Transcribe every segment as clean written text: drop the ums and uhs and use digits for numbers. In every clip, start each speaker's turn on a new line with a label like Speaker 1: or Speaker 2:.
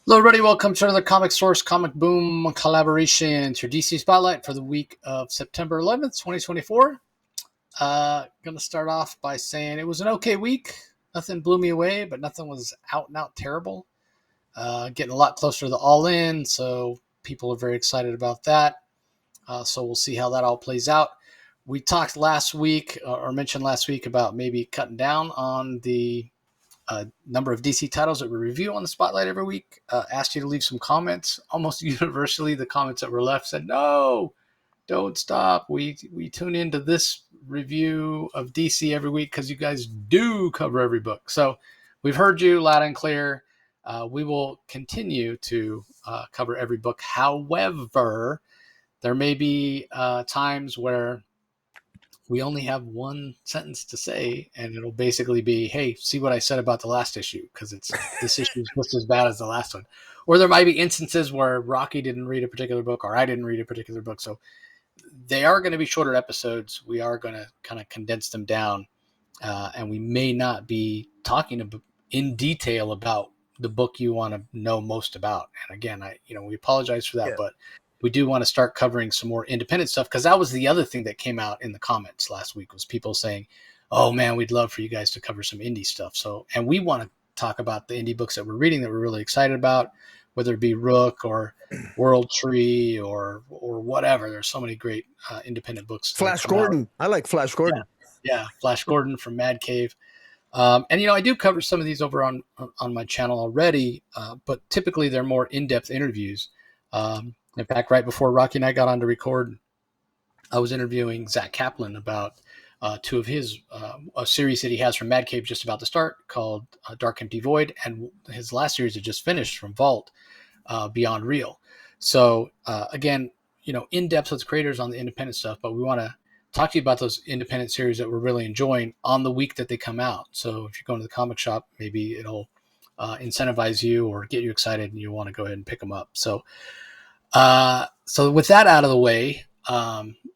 Speaker 1: Hello, everybody. Welcome to another Comic Source Comic Boom collaboration. It's your DC Spotlight for the week of September 11th, 2024. Going to start off by saying it was an okay week. Nothing blew me away, but nothing was out and out terrible. Getting a lot closer to the all-in, so people are very excited about that. So we'll see how that all plays out. We talked last week, or mentioned last week, about maybe cutting down on the number of DC titles that we review on the Spotlight every week. Asked you to leave some comments. Almost universally, the comments that were left said, no, don't stop. We tune into this review of DC every week because you guys do cover every book. So we've heard you loud and clear. We will continue to cover every book. However, there may be times where we only have one sentence to say, and it'll basically be, hey, see what I said about the last issue, because this issue is just as bad as the last one. Or there might be instances where Rocky didn't read a particular book, or I didn't read a particular book. So they are going to be shorter episodes. We are going to kind of condense them down, and we may not be talking in detail about the book you want to know most about. And again, we apologize for that, but we do want to start covering some more independent stuff, because that was the other thing that came out in the comments last week, was people saying, oh man, we'd love for you guys to cover some indie stuff. So, and we want to talk about the indie books that we're reading that we're really excited about, whether it be Rook or World Tree or whatever. There's so many great independent books.
Speaker 2: Flash Gordon. I like Flash Gordon.
Speaker 1: Yeah. Flash Gordon from Mad Cave. And I do cover some of these over on my channel already, but typically they're more in-depth interviews. In fact, right before Rocky and I got on to record, I was interviewing Zach Kaplan about two of his a series that he has from Mad Cave just about to start, called Dark Empty Void, and his last series had just finished from Vault, Beyond Real. So again, in depth with creators on the independent stuff, but we want to talk to you about those independent series that we're really enjoying on the week that they come out. So if you're going to the comic shop, maybe it'll incentivize you or get you excited, and you want to go ahead and pick them up. So with that out of the way,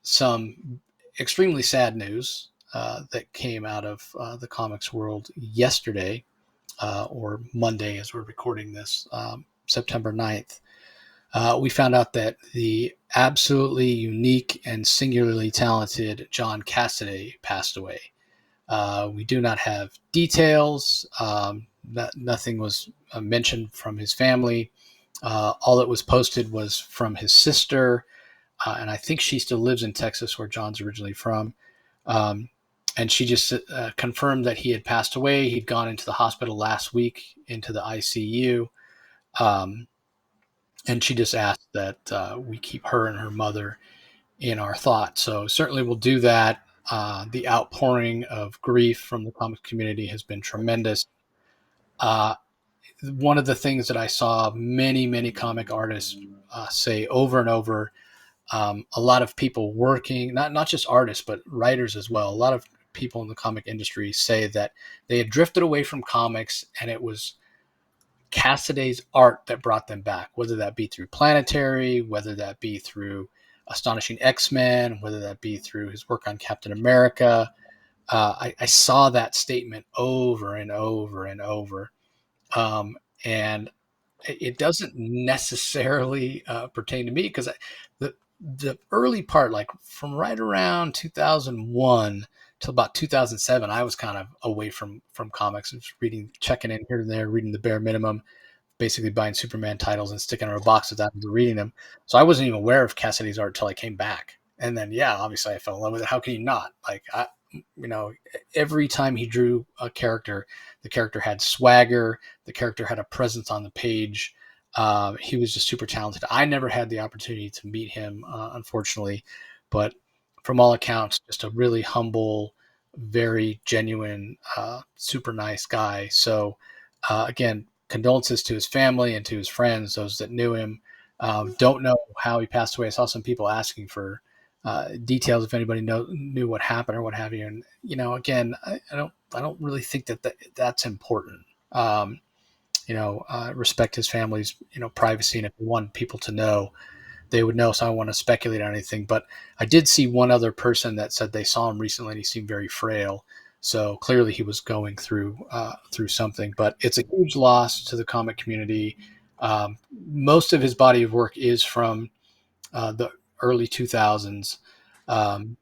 Speaker 1: some extremely sad news that came out of the comics world yesterday, or Monday as we're recording this, September 9th. We found out that the absolutely unique and singularly talented John Cassady passed away. We do not have details. Nothing was mentioned from his family. All that was posted was from his sister, and I think she still lives in Texas, where John's originally from. And she just confirmed that he had passed away. He'd gone into the hospital last week, into the ICU. And she just asked that we keep her and her mother in our thoughts. So certainly we'll do that. The outpouring of grief from the comic community has been tremendous. One of the things that I saw many, many comic artists say over and over, a lot of people working, not just artists, but writers as well. A lot of people in the comic industry say that they had drifted away from comics, and it was Cassady's art that brought them back, whether that be through Planetary, whether that be through Astonishing X-Men, whether that be through his work on Captain America. I saw that statement over and over and over. And it doesn't necessarily pertain to me, because the early part, like from right around 2001 till about 2007, I was kind of away from comics, just checking in here and there, reading the bare minimum, basically buying Superman titles and sticking in a box without reading them. So I wasn't even aware of Cassady's art till I came back. And then, obviously I fell in love with it. How can you not? Like, every time he drew a character, the character had swagger, the character had a presence on the page. He was just super talented. I never had the opportunity to meet him, unfortunately, but from all accounts, just a really humble, very genuine, super nice guy. So again, condolences to his family and to his friends, those that knew him. Don't know how he passed away. I saw some people asking for details if anybody knew what happened or what have you. And again, I don't really think that's important. Respect his family's privacy, and if you want people to know, they would know. So I don't want to speculate on anything, but I did see one other person that said they saw him recently and he seemed very frail. So clearly he was going through something, but it's a huge loss to the comic community. Most of his body of work is from the early 2000s. Um,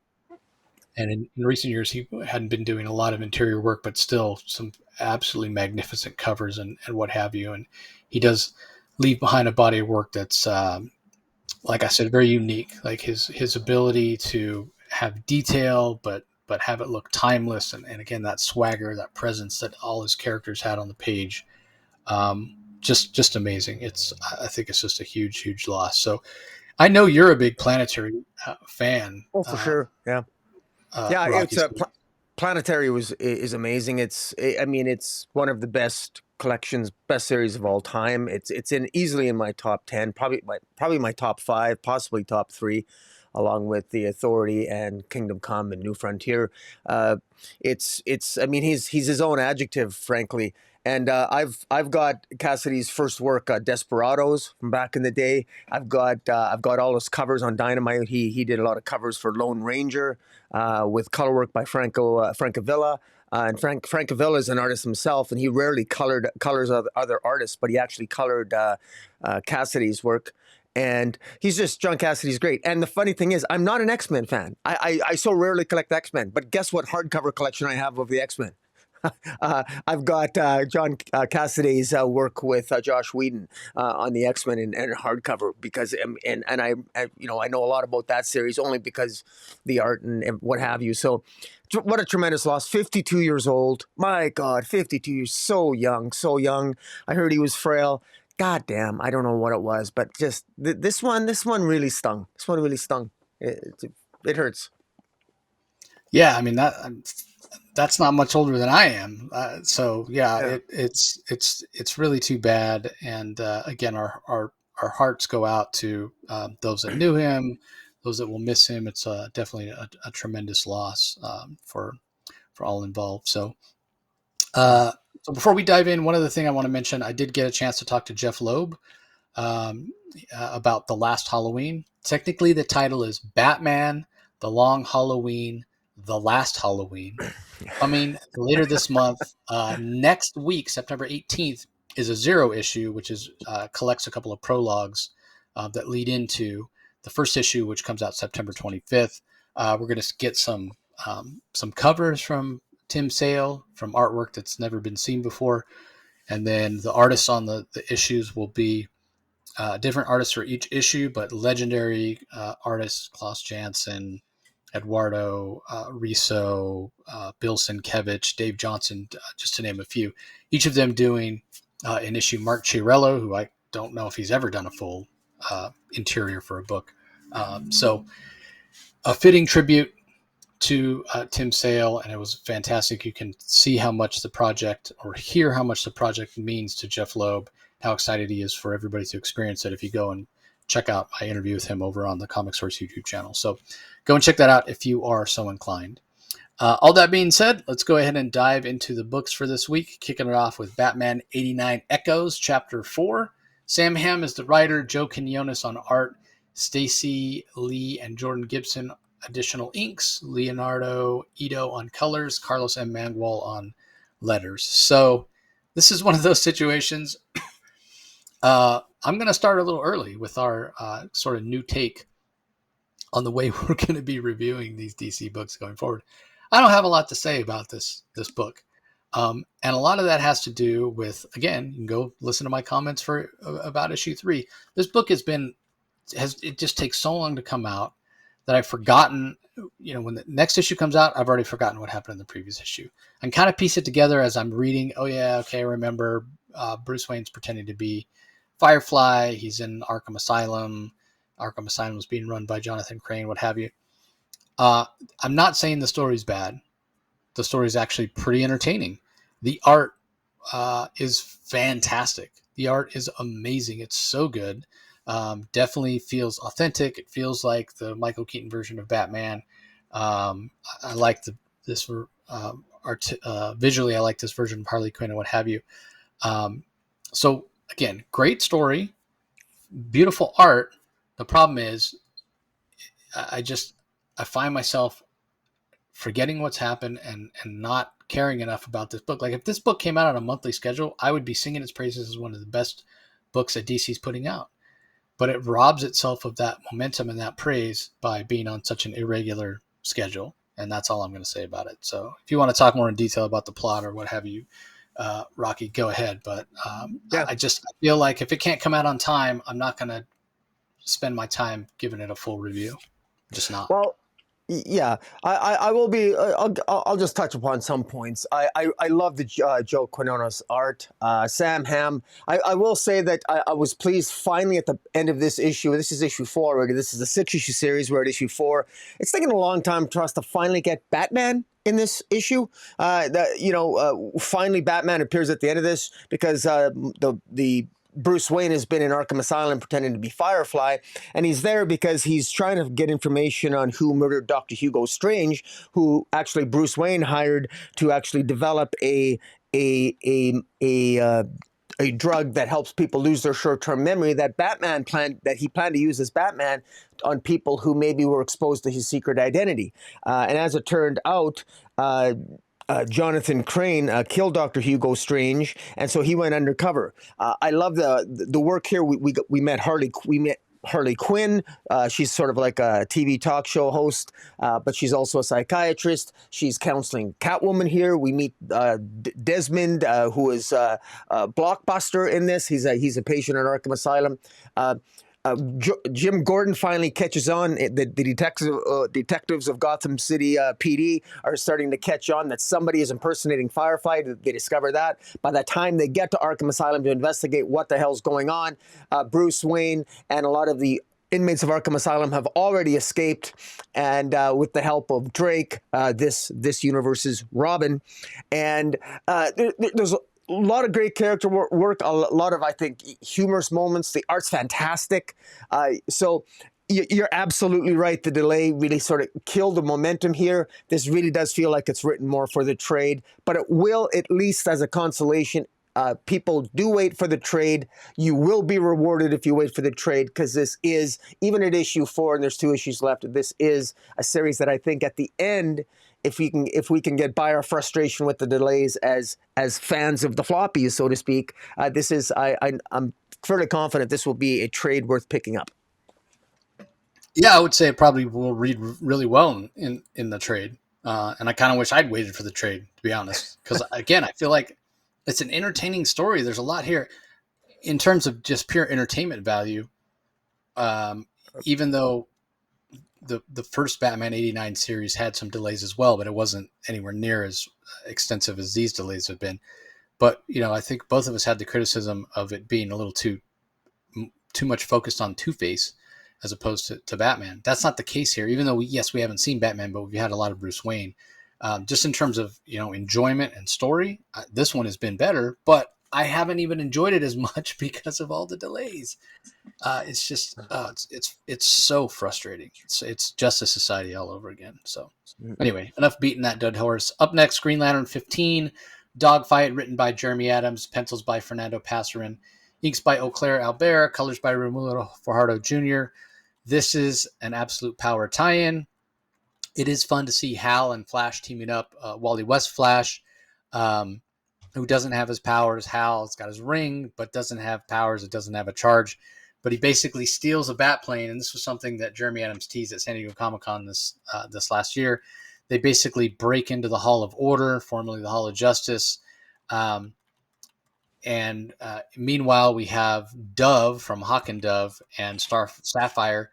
Speaker 1: and in recent years, he hadn't been doing a lot of interior work, but still some absolutely magnificent covers and what have you. And he does leave behind a body of work that's, like I said, very unique. Like his ability to have detail, but have it look timeless, and again that swagger, that presence that all his characters had on the page. Just amazing. I think it's just a huge loss. So I know you're a big Planetary fan.
Speaker 2: Oh, for sure. Yeah. Yeah,
Speaker 1: Rocky.
Speaker 2: it's Planetary is amazing. I mean, it's one of the best collections, best series of all time. It's easily in my top 10, probably my top 5, possibly top 3, along with The Authority and Kingdom Come and New Frontier. It's I mean, he's his own adjective, frankly. And I've got Cassady's first work, Desperados, from back in the day. I've got all his covers on Dynamite. He did a lot of covers for Lone Ranger, with color work by Francavilla. And Francavilla is an artist himself, and he rarely colors other artists, but he actually colored Cassady's work. And John Cassady's great. And the funny thing is, I'm not an X-Men fan. I so rarely collect X-Men, but guess what hardcover collection I have of the X-Men? I've got John Cassady's work with Josh Whedon on the X-Men and hardcover, because and I I know a lot about that series only because the art and what have you. So what a tremendous loss. 52 years old. My God, 52 years, so young, so young. I heard he was frail. God damn, I don't know what it was, but just this one really stung. This one really stung. It hurts.
Speaker 1: Yeah, I mean that's not much older than I am. So yeah, it's really too bad. And again, our hearts go out to those that knew him, those that will miss him. It's definitely a tremendous loss for all involved. So before we dive in, one other thing I want to mention: I did get a chance to talk to Jeff Loeb um, about The Last Halloween. Technically, the title is Batman: The Long Halloween, The Last Halloween. Coming later this month. Next week, September 18th, is a zero issue, which is collects a couple of prologues that lead into the first issue, which comes out September 25th. We're going to get some covers from Tim Sale, from artwork that's never been seen before. And then the artists on the issues will be different artists for each issue, but legendary artists: Klaus Janson, Eduardo Riso, Bill Sienkiewicz, Dave Johnson, just to name a few. Each of them doing an issue. Mark Chiarello, who I don't know if he's ever done a full interior for a book. So a fitting tribute to Tim Sale, and it was fantastic. You can see how much the project, or hear how much the project means to Jeff Loeb, how excited he is for everybody to experience it if you go and check out my interview with him over on the Comic Source YouTube channel. So go and check that out if you are so inclined. All that being said, let's go ahead and dive into the books for this week, kicking it off with Batman 89 Echoes, Chapter 4. Sam Hamm is the writer, Joe Quinones on art, Stacy Lee and Jordan Gibson additional inks, Leonardo Ito on colors, Carlos M. Mangual on letters. So this is one of those situations. I'm going to start a little early with our sort of new take on the way we're going to be reviewing these DC books going forward. I don't have a lot to say about this book. And a lot of that has to do with, again, you can go listen to my comments about issue 3. This book it just takes so long to come out that I've forgotten, when the next issue comes out, I've already forgotten what happened in the previous issue. I can kind of piece it together as I'm reading. Oh yeah, okay, I remember Bruce Wayne's pretending to be Firefly. He's in Arkham Asylum. Arkham Asylum is being run by Jonathan Crane, what have you. I'm not saying the story's bad. The story's actually pretty entertaining. The art is fantastic. The art is amazing. It's so good. Definitely feels authentic. It feels like the Michael Keaton version of Batman. I like this visually. I like this version of Harley Quinn and what have you. So again, great story, beautiful art. The problem is, I find myself forgetting what's happened and not caring enough about this book. Like if this book came out on a monthly schedule, I would be singing its praises as one of the best books that DC's putting out. But it robs itself of that momentum and that praise by being on such an irregular schedule. And that's all I'm going to say about it. So if you want to talk more in detail about the plot or what have you, Rocky, go ahead. But I feel like if it can't come out on time, I'm not going to spend my time giving it a full review. Just not.
Speaker 2: Well, yeah, I will be. I'll just touch upon some points. I love the Joe Quinones art. Sam Hamm. I will say that I was pleased finally at the end of this issue. This is issue 4 already. This is a 6-issue series. We're at issue 4. It's taken a long time for us to finally get Batman in this issue. Finally Batman appears at the end of this because the Bruce Wayne has been in Arkham Asylum pretending to be Firefly, and he's there because he's trying to get information on who murdered Dr. Hugo Strange, who actually Bruce Wayne hired to actually develop a drug that helps people lose their short-term memory that he planned to use as Batman on people who maybe were exposed to his secret identity. And as it turned out, Jonathan Crane killed Dr. Hugo Strange, and so he went undercover. I love the work here. We met Harley. We met Harley Quinn. She's sort of like a TV talk show host, but she's also a psychiatrist. She's counseling Catwoman here. We meet Desmond, who is Blockbuster in this. He's a patient at Arkham Asylum. Jim Gordon finally catches on. The detectives of Gotham City PD are starting to catch on that somebody is impersonating Firefly. They discover that. By the time they get to Arkham Asylum to investigate what the hell's going on, Bruce Wayne and a lot of the inmates of Arkham Asylum have already escaped, and with the help of Drake, this universe's Robin, and there's a lot of great character work, a lot of, I think, humorous moments. The art's fantastic. So you're absolutely right. The delay really sort of killed the momentum here. This really does feel like it's written more for the trade, but it will, at least as a consolation, people do wait for the trade. You will be rewarded if you wait for the trade, because this is, even at issue 4, and there's 2 issues left, this is a series that I think at the end, if we can get by our frustration with the delays as fans of the floppies, so to speak, this is I'm fairly confident this will be a trade worth picking up.
Speaker 1: Yeah, I would say it probably will read really well in the trade, and I kind of wish I'd waited for the trade, to be honest, because again, I feel like it's an entertaining story. There's a lot here in terms of just pure entertainment value. Even though the first Batman '89 series had some delays as well, but it wasn't anywhere near as extensive as these delays have been. But I think both of us had the criticism of it being a little too much focused on Two-Face as opposed to Batman. That's not the case here, even though we haven't seen Batman, but we've had a lot of Bruce Wayne. Just in terms of enjoyment and story, this one has been better, but I haven't even enjoyed it as much because of all the delays. It's just it's so frustrating. It's Justice Society all over again. So anyway, enough beating that dead horse. Up next, Green Lantern 15, Dogfight, written by Jeremy Adams, pencils by Fernando Passarin, inks by Eau Claire Albert, colors by Romulo Fajardo Jr. This is an absolute power tie-in. It is fun to see Hal and Flash teaming up. Wally West Flash, who doesn't have his powers. Hal's got his ring, but doesn't have powers. It doesn't have a charge. But he basically steals a bat plane, and this was something that Jeremy Adams teased at San Diego Comic-Con this last year. They basically break into the Hall of Order, formerly the Hall of Justice. And meanwhile, we have Dove from Hawk and Dove and Sapphire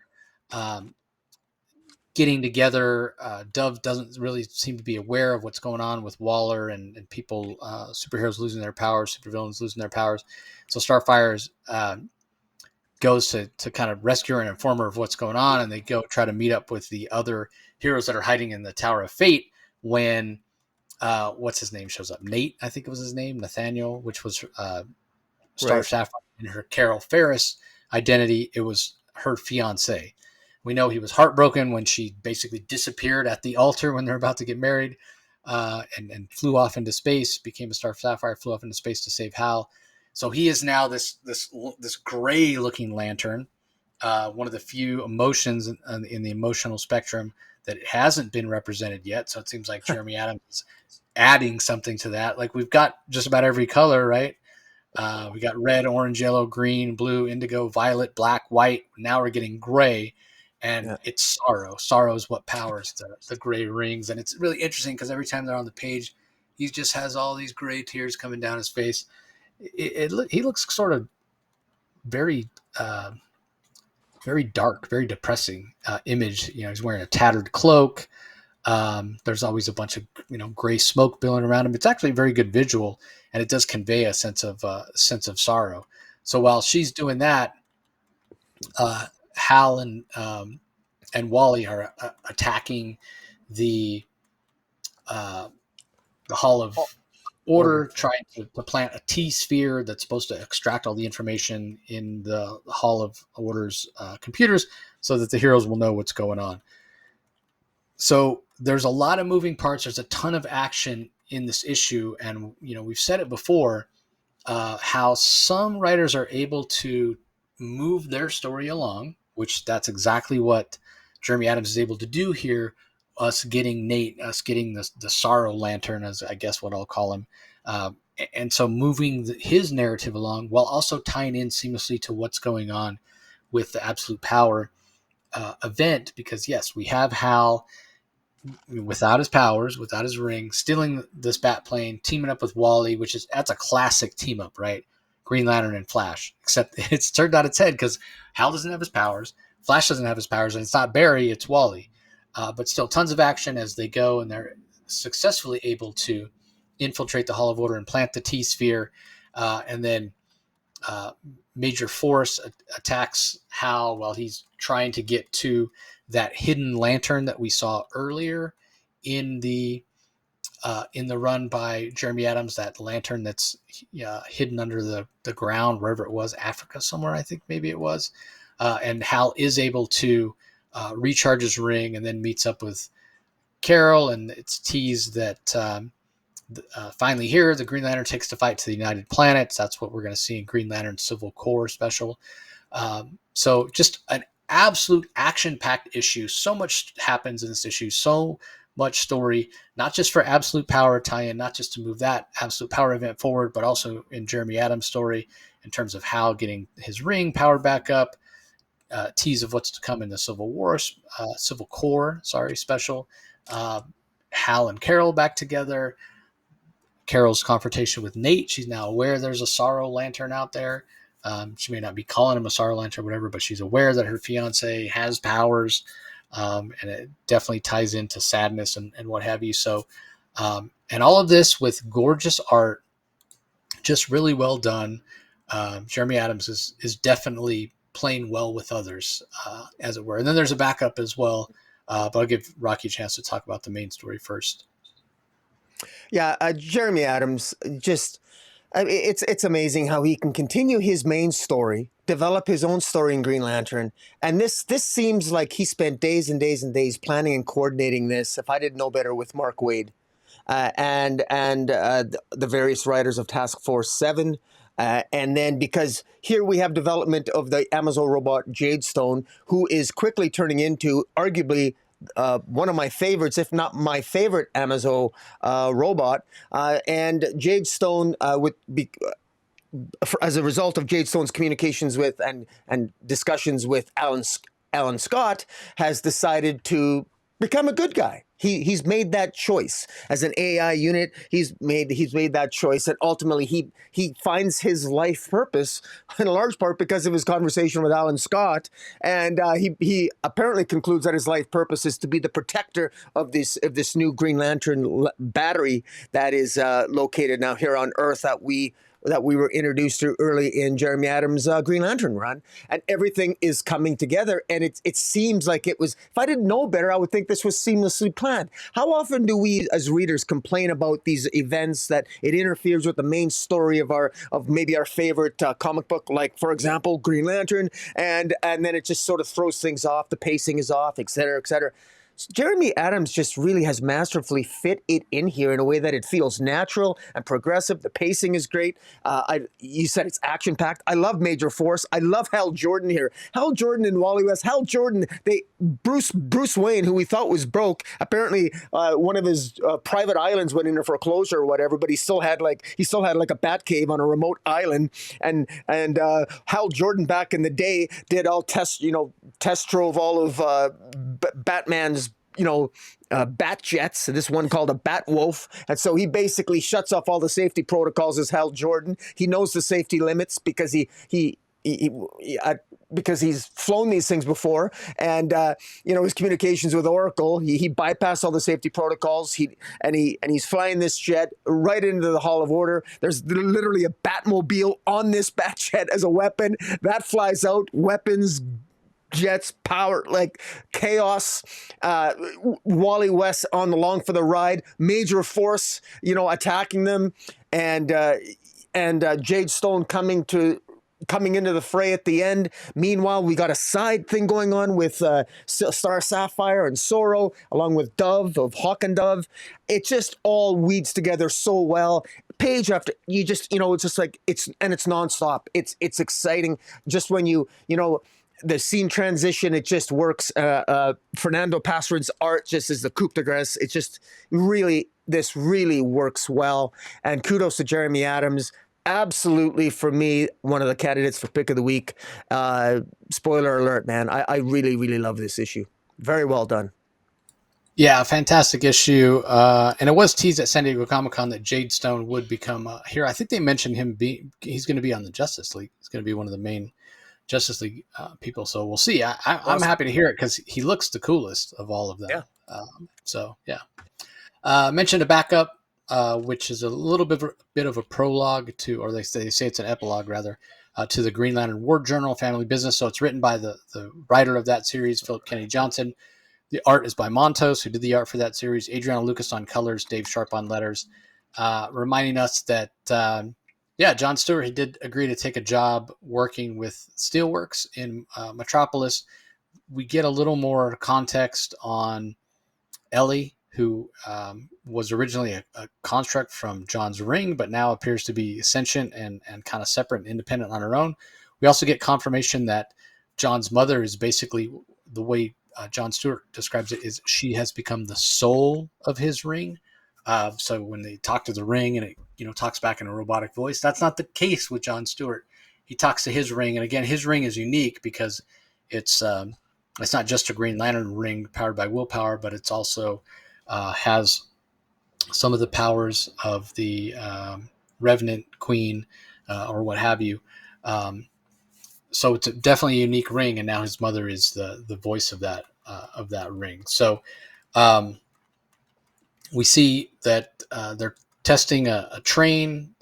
Speaker 1: getting together. Dove doesn't really seem to be aware of what's going on with Waller and people, superheroes losing their powers, supervillains losing their powers. So Starfire goes to kind of rescue and inform her of what's going on, and they go try to meet up with the other heroes that are hiding in the Tower of Fate when what's his name shows up. Nate, I think it was his name, Nathaniel, which was Star Sapphire in her Carol Ferris identity. It was her fiance. We know he was heartbroken when she basically disappeared at the altar when they're about to get married, and flew off into space, became a Star Sapphire, flew off into space to save Hal. So he is now this gray looking lantern, one of the few emotions in the emotional spectrum that hasn't been represented yet. So it seems like Jeremy Adams is adding something to that. Like, we've got just about every color, right? We got red, orange, yellow, green, blue, indigo, violet, black, white. Now we're getting gray, and
Speaker 2: Yeah.
Speaker 1: it's Sorrow. Sorrow is what powers the gray rings, and it's really interesting because every time they're on the page, he just has all these gray tears coming down his face. He looks sort of very very dark, very depressing image. He's wearing a tattered cloak. There's always a bunch of gray smoke billowing around him. It's actually a very good visual, and it does convey a sense of sorrow. So while she's doing that, Hal and Wally are attacking the Hall of Order, trying to plant a T sphere that's supposed to extract all the information in the Hall of Order's computers, so that the heroes will know what's going on. So there's a lot of moving parts. There's a ton of action in this issue, and we've said it before, how some writers are able to move their story along, which that's exactly what Jeremy Adams is able to do here. Us getting the Sorrow Lantern, as I guess what I'll call him, and so moving his narrative along while also tying in seamlessly to what's going on with the Absolute Power event. Because yes, we have Hal without his powers, without his ring, stealing this bat plane, teaming up with Wally, that's a classic team up, right? Green Lantern and Flash, except it's turned on its head because Hal doesn't have his powers, Flash doesn't have his powers, and it's not Barry, it's Wally. But still, tons of action as they go, and they're successfully able to infiltrate the Hall of Order and plant the T-Sphere, and then Major Force attacks Hal while he's trying to get to that hidden lantern that we saw earlier in the run by Jeremy Adams, that lantern that's hidden under the ground, wherever it was, Africa somewhere, I think maybe it was. And Hal is able to recharge his ring and then meets up with Carol, and it's teased that finally here, the Green Lantern takes the fight to the United Planets. That's what we're going to see in Green Lantern Civil Corps special. So just an absolute action-packed issue. So much happens in this issue. So much story, not just for Absolute Power tie-in, not just to move that Absolute Power event forward, but also in Jeremy Adams' story in terms of Hal getting his ring powered back up, tease of what's to come in the Civil Corps special, Hal and Carol back together, Carol's confrontation with Nate. She's now aware there's a Sorrow Lantern out there. She may not be calling him a Sorrow Lantern or whatever, but she's aware that her fiance has powers, and it definitely ties into sadness and what have you. So, and all of this with gorgeous art, just really well done. Jeremy Adams is definitely playing well with others, as it were. And then there's a backup as well, but I'll give Rocky a chance to talk about the main story first.
Speaker 2: Yeah, Jeremy Adams, it's amazing how he can continue his main story, develop his own story in Green Lantern, and this seems like he spent days and days and days planning and coordinating this, if I didn't know better, with Mark Waid and the various writers of Task Force 7. And then because here we have development of the Amazon robot Jadestone, who is quickly turning into arguably one of my favorites, if not my favorite Amazon robot. And Jadestone as a result of Jadestone's communications with and discussions with Alan Scott, has decided to become a good guy. He's made that choice as an AI unit. He's made that choice, and ultimately he finds his life purpose in a large part because of his conversation with Alan Scott, and he apparently concludes that his life purpose is to be the protector of this new Green Lantern battery that is located now here on Earth that we were introduced to early in Jeremy Adams' Green Lantern run, and everything is coming together. And it seems like it was. If I didn't know better, I would think this was seamlessly planned. How often do we, as readers, complain about these events that it interferes with the main story of maybe our favorite comic book, like for example Green Lantern, and then it just sort of throws things off. The pacing is off, et cetera, et cetera. Jeremy Adams just really has masterfully fit it in here in a way that it feels natural and progressive. The pacing is great. You said it's action packed. I love Major Force. I love Hal Jordan here. Hal Jordan and Wally West. Hal Jordan. Bruce Wayne, who we thought was broke. Apparently, one of his private islands went into foreclosure or whatever. But he still had like a bat cave on a remote island. And Hal Jordan back in the day did all test drove all of Batman's bat jets, this one called a Bat Wolf. And so he basically shuts off all the safety protocols as Hal Jordan. He knows the safety limits because because he's flown these things before, and his communications with Oracle, he bypassed all the safety protocols. He's flying this jet right into the Hall of Order. There's literally a Batmobile on this bat jet as a weapon that flies out, weapons, jets, power, like chaos. Wally West on along for the ride. Major Force, attacking them, and Jade Stone coming into the fray at the end. Meanwhile, we got a side thing going on with Star Sapphire and Sorrow, along with Dove of Hawk and Dove. It just all weeds together so well. Page after, it's just like it's nonstop. It's exciting. Just when the scene transition, it just works. Fernando Passard's art just is the coup de grace. It just this really works well. And kudos to Jeremy Adams. Absolutely, for me, one of the candidates for pick of the week. Spoiler alert, man. I really, really love this issue. Very well done.
Speaker 1: Yeah, fantastic issue. And it was teased at San Diego Comic-Con that Jade Stone would become here. I think they mentioned he's going to be on the Justice League. He's going to be one of the main Justice League people. So we'll see. I'm happy to hear it because he looks the coolest of all of them. Yeah. Mentioned a backup, which is a little bit of a prologue to, or they say it's an epilogue rather, to the Green Lantern War Journal Family Business. So it's written by the writer of that series, Philip Kennedy Johnson. The art is by Montos, who did the art for that series. Adriana Lucas on colors, Dave Sharp on letters, reminding us that John Stewart, he did agree to take a job working with Steelworks in Metropolis. We get a little more context on Ellie, who was originally a construct from John's ring, but now appears to be sentient and kind of separate and independent on her own. We also get confirmation that John's mother is basically, the way John Stewart describes it, is she has become the soul of his ring. So when they talk to the ring and it talks back in a robotic voice, that's not the case with John Stewart. He talks to his ring, and again, his ring is unique because it's not just a Green Lantern ring powered by willpower, but it's also has some of the powers of the Revenant Queen or what have you. So it's definitely a unique ring, and now his mother is the voice of that ring. So we see that they're testing a train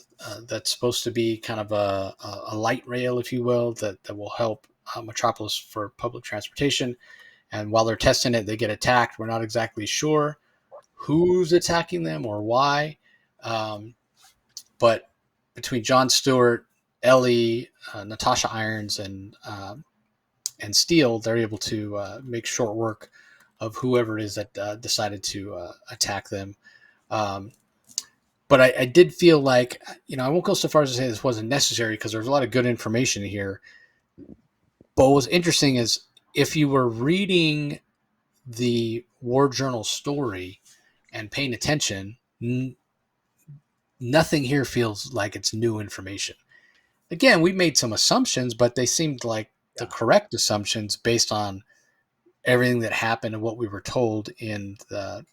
Speaker 1: that's supposed to be kind of a light rail, if you will, that will help Metropolis for public transportation. And while they're testing it, they get attacked. We're not exactly sure who's attacking them or why. But between John Stewart, Ellie, Natasha Irons, and Steele, they're able to make short work of whoever it is that decided to attack them. But I did feel like, I won't go so far as to say this wasn't necessary because there's a lot of good information here. But what was interesting is if you were reading the War Journal story and paying attention, nothing here feels like it's new information. Again, we made some assumptions, but they seemed like the correct assumptions based on everything that happened and what we were told in the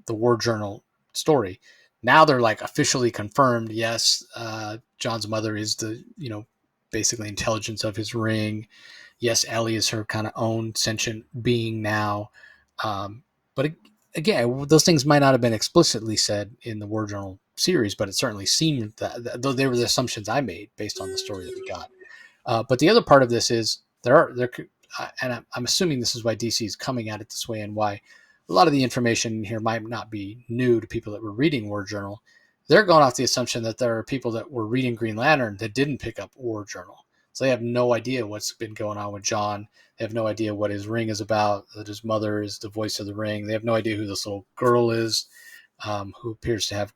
Speaker 1: War Journal story. Now they're like officially confirmed. Yes, John's mother is the, basically intelligence of his ring. Yes, Ellie is her kind of own sentient being now. But again, those things might not have been explicitly said in the War Journal series, but it certainly seemed that though they were the assumptions I made based on the story that we got. But the other part of this is and I'm assuming this is why DC is coming at it this way, and why a lot of the information in here might not be new to people that were reading War Journal. They're going off the assumption that there are people that were reading Green Lantern that didn't pick up War Journal. So they have no idea what's been going on with John. They have no idea what his ring is about, that his mother is the voice of the ring. They have no idea who this little girl is, who appears to have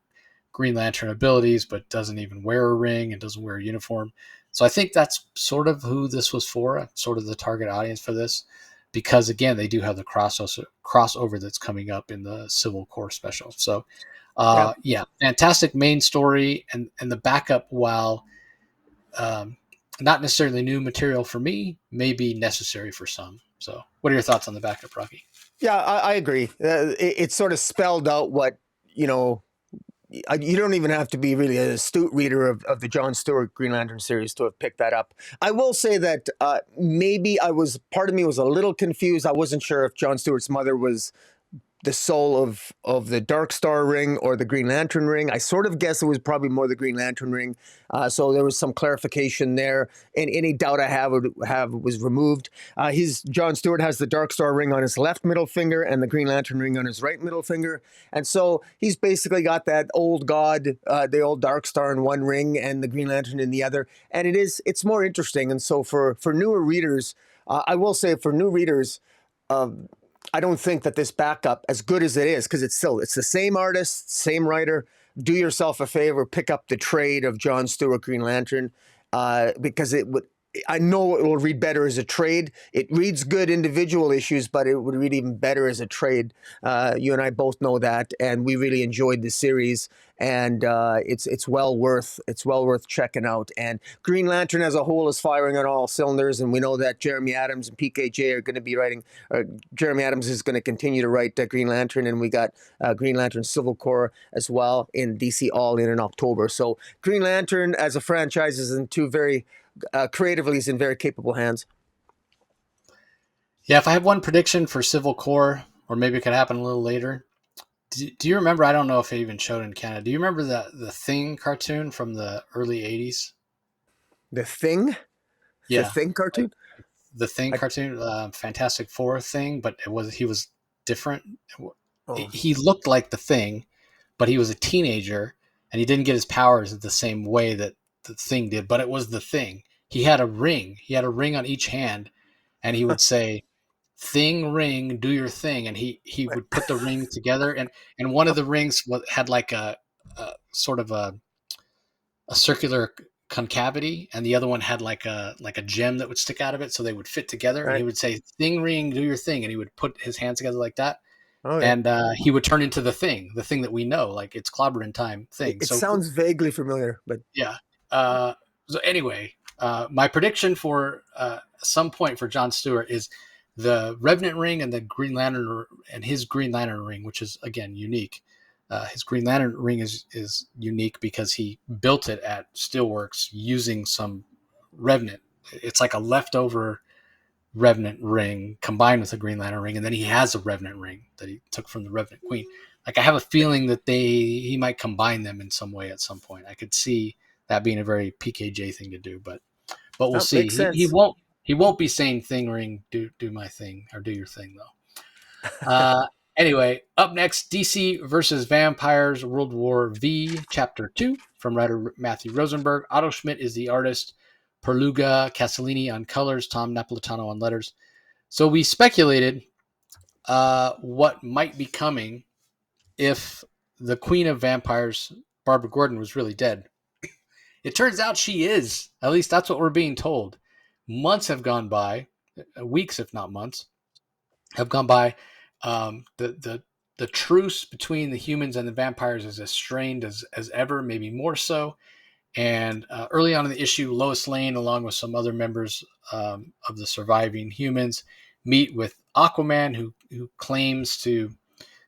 Speaker 1: Green Lantern abilities, but doesn't even wear a ring and doesn't wear a uniform. So I think that's sort of who this was for, sort of the target audience for this, because again, they do have the crossover that's coming up in the Civil Core special. So, yeah, fantastic main story, and the backup, while not necessarily new material for me, may be necessary for some. So, what are your thoughts on the backup, Rocky?
Speaker 2: Yeah, I agree. It sort of spelled out what, you know, you don't even have to be really an astute reader of the John Stewart Green Lantern series to have picked that up. I will say that maybe part of me was a little confused. I wasn't sure if John Stewart's mother was the soul of the Dark Star ring or the Green Lantern ring. I sort of guess it was probably more the Green Lantern ring. So there was some clarification there, and any doubt I have was removed. John Stewart has the Dark Star ring on his left middle finger and the Green Lantern ring on his right middle finger, and so he's basically got that old god, the old Dark Star in one ring and the Green Lantern in the other, and it's more interesting. And so for newer readers, I will say for new readers. I don't think that this backup, as good as it is, because it's the same artist, same writer. Do yourself a favor, pick up the trade of John Stewart Green Lantern, because I know it will read better as a trade. It reads good individual issues, but it would read even better as a trade. You and I both know that, and we really enjoyed the series, and it's well worth checking out. And Green Lantern as a whole is firing on all cylinders, and we know that Jeremy Adams and PKJ are going to be writing. Jeremy Adams is going to continue to write Green Lantern, and we got Green Lantern Civil Core as well in DC All in October. So Green Lantern as a franchise is in two very creatively is in very capable hands.
Speaker 1: Yeah, if I have one prediction for Civil Core, or maybe it could happen a little later. Do you remember? I don't know if it even showed in Canada. Do you remember the Thing cartoon from the early '80s?
Speaker 2: The Thing, the
Speaker 1: Yeah,
Speaker 2: Thing cartoon.
Speaker 1: like the Thing cartoon, Fantastic Four Thing, but he was different.
Speaker 2: Oh,
Speaker 1: He looked like the Thing, but he was a teenager, and he didn't get his powers the same way that the Thing did. But it was the Thing. He had a ring. He had a ring on each hand, and he would say, "Thing ring, do your thing," and he would put the ring together, and one of the rings had like a sort of a circular concavity, and the other one had like a gem that would stick out of it, so they would fit together. And he
Speaker 2: right.
Speaker 1: would say, "Thing ring, do your thing," and he would put his hands together like that,
Speaker 2: Oh yeah.
Speaker 1: and he would turn into the thing that we know, like it's clobberin time thing.
Speaker 2: It
Speaker 1: So
Speaker 2: sounds vaguely familiar, but
Speaker 1: yeah. So anyway, my prediction for some point for John Stewart is the Revenant ring and the Green Lantern and his Green Lantern ring, which is again unique. His Green Lantern ring is unique because he built it at Steelworks using some Revenant. It's like a leftover Revenant ring combined with a Green Lantern ring, and then he has a Revenant ring that he took from the Revenant Queen. Like I have a feeling that he might combine them in some way at some point. I could see that being a very PKJ thing to do, but we'll
Speaker 2: that
Speaker 1: see.
Speaker 2: makes
Speaker 1: He
Speaker 2: sense.
Speaker 1: won't be saying thing ring, do my thing, or do your thing though. Anyway, up next, DC versus Vampires World War V Chapter 2 from writer Matthew Rosenberg. Otto Schmidt is the artist. Perluga Castellini on colors, Tom Napolitano on letters. So we speculated what might be coming if the Queen of Vampires, Barbara Gordon, was really dead. It turns out she is. At least that's what we're being told. Months have gone by, weeks if not months, have gone by. The truce between the humans and the vampires is as strained as ever, maybe more so. And early on in the issue, Lois Lane, along with some other members of the surviving humans, meet with Aquaman, who claims to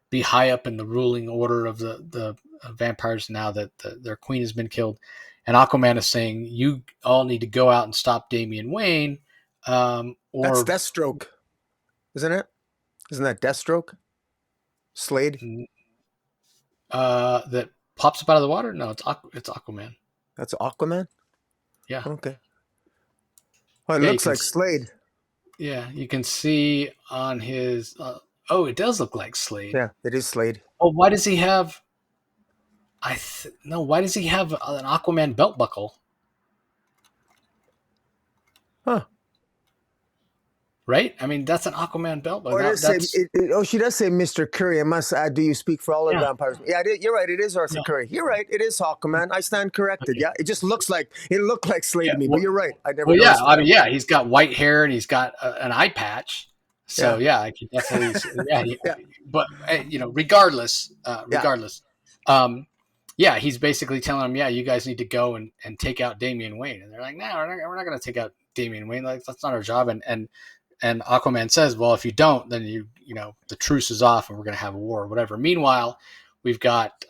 Speaker 1: be high up in the ruling order of the vampires now that their queen has been killed. And Aquaman is saying, you all need to go out and stop Damian Wayne.
Speaker 2: That's
Speaker 1: Or
Speaker 2: Deathstroke, isn't it? Isn't that Deathstroke? Slade.
Speaker 1: that pops up out of the water? No, it's Aquaman.
Speaker 2: That's Aquaman.
Speaker 1: Yeah.
Speaker 2: Okay. Well, it
Speaker 1: Yeah,
Speaker 2: looks like Slade.
Speaker 1: Yeah, you can see on his. Oh, it does look like Slade.
Speaker 2: Yeah, it is Slade.
Speaker 1: Oh, why does he have? No. Why does he have an Aquaman belt buckle?
Speaker 2: Huh.
Speaker 1: right? I mean, that's an Aquaman belt, but
Speaker 2: Or it does say,
Speaker 1: that's
Speaker 2: she does say Mr. Curry. I must add, do you speak for all the
Speaker 1: yeah,
Speaker 2: vampires? Yeah, you're right. It is Arthur
Speaker 1: yeah,
Speaker 2: Curry. You're right. It is Hawkman. I stand corrected.
Speaker 1: okay,
Speaker 2: Yeah, it just looks like, it looked like Slade
Speaker 1: yeah.
Speaker 2: to me, but
Speaker 1: Well,
Speaker 2: you're right. I never
Speaker 1: well, yeah.
Speaker 2: noticed
Speaker 1: I
Speaker 2: that.
Speaker 1: mean, yeah, he's got white hair and he's got an eye patch. So
Speaker 2: Yeah.
Speaker 1: yeah, I could definitely, yeah.
Speaker 2: Yeah.
Speaker 1: But regardless,
Speaker 2: Yeah.
Speaker 1: um, yeah, he's basically telling them, yeah, you guys need to go and take out Damian Wayne, and they're like, no, we're not going to take out Damian Wayne. Like that's not our job. And Aquaman says, well, if you don't, then the truce is off and we're going to have a war or whatever. Meanwhile, we've got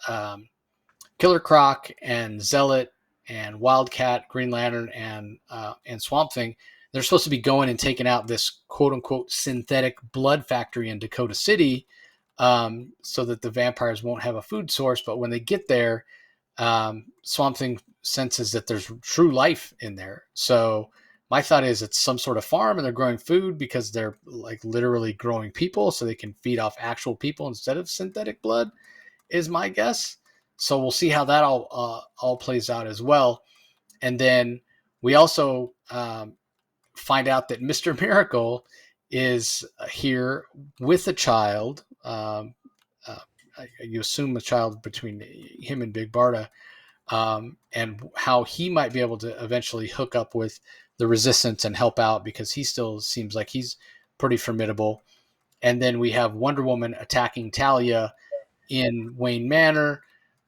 Speaker 1: Killer Croc and Zealot and Wildcat, Green Lantern, and Swamp Thing. They're supposed to be going and taking out this quote unquote synthetic blood factory in Dakota City, so that the vampires won't have a food source. But when they get there, Swamp Thing senses that there's true life in there. So my thought is it's some sort of farm and they're growing food because they're like literally growing people so they can feed off actual people instead of synthetic blood is my guess. So we'll see how that all plays out as well. And then we also find out that Mr. Miracle is here with a child. You assume a child between him and Big Barda, and how he might be able to eventually hook up with the Resistance and help out because he still seems like he's pretty formidable. And then we have Wonder Woman attacking Talia in Wayne Manor,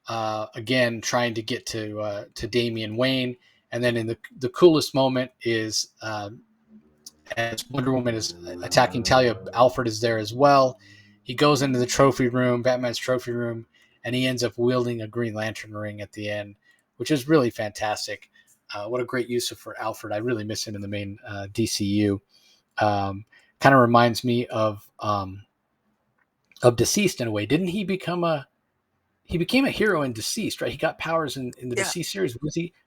Speaker 1: again trying to get to Damian Wayne. And then in the coolest moment is as Wonder Woman is attacking Talia, Alfred is there as well. He goes into the trophy room, Batman's trophy room, and he ends up wielding a Green Lantern ring at the end, which is really fantastic. What a great use for Alfred. I really miss him in the main DCU. Kind of reminds me of Deceased in a way. Didn't he became a hero in Deceased, right? He got powers in the
Speaker 2: Yeah.
Speaker 1: Deceased series.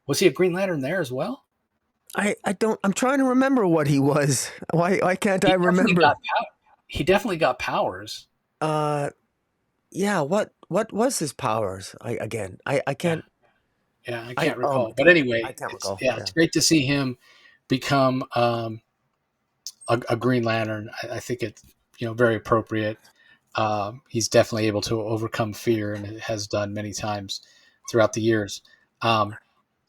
Speaker 1: Was he a Green Lantern there as well?
Speaker 2: I don't, I'm trying to remember what he was. Why can't I
Speaker 1: He definitely
Speaker 2: remember?
Speaker 1: got he definitely got powers.
Speaker 2: Uh, yeah. What was his powers? I
Speaker 1: Yeah.
Speaker 2: can't,
Speaker 1: Yeah, I can't
Speaker 2: oh my
Speaker 1: recall. But
Speaker 2: God.
Speaker 1: anyway,
Speaker 2: I can't
Speaker 1: it's
Speaker 2: recall.
Speaker 1: yeah,
Speaker 2: Yeah.
Speaker 1: it's great to see him become a Green Lantern. I think it's very appropriate. He's definitely able to overcome fear and has done many times throughout the years. Um,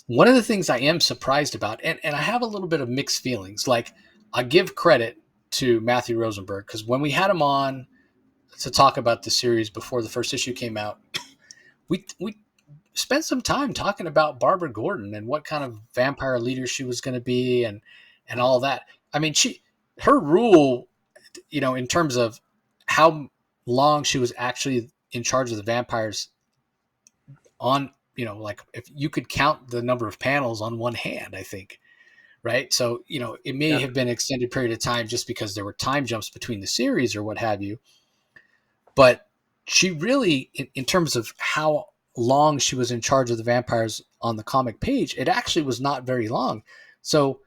Speaker 1: One of the things I am surprised about, and I have a little bit of mixed feelings. Like I give credit to Matthew Rosenberg because when we had him on to talk about the series before the first issue came out, we spent some time talking about Barbara Gordon and what kind of vampire leader she was going to be and all that. I mean, her rule, in terms of how long she was actually in charge of the vampires on, like if you could count the number of panels on one hand, I think, right? So, it may
Speaker 2: Yeah.
Speaker 1: have been an extended period of time just because there were time jumps between the series or what have you. But she really, in terms of how long she was in charge of the vampires on the comic page, it actually was not very long. So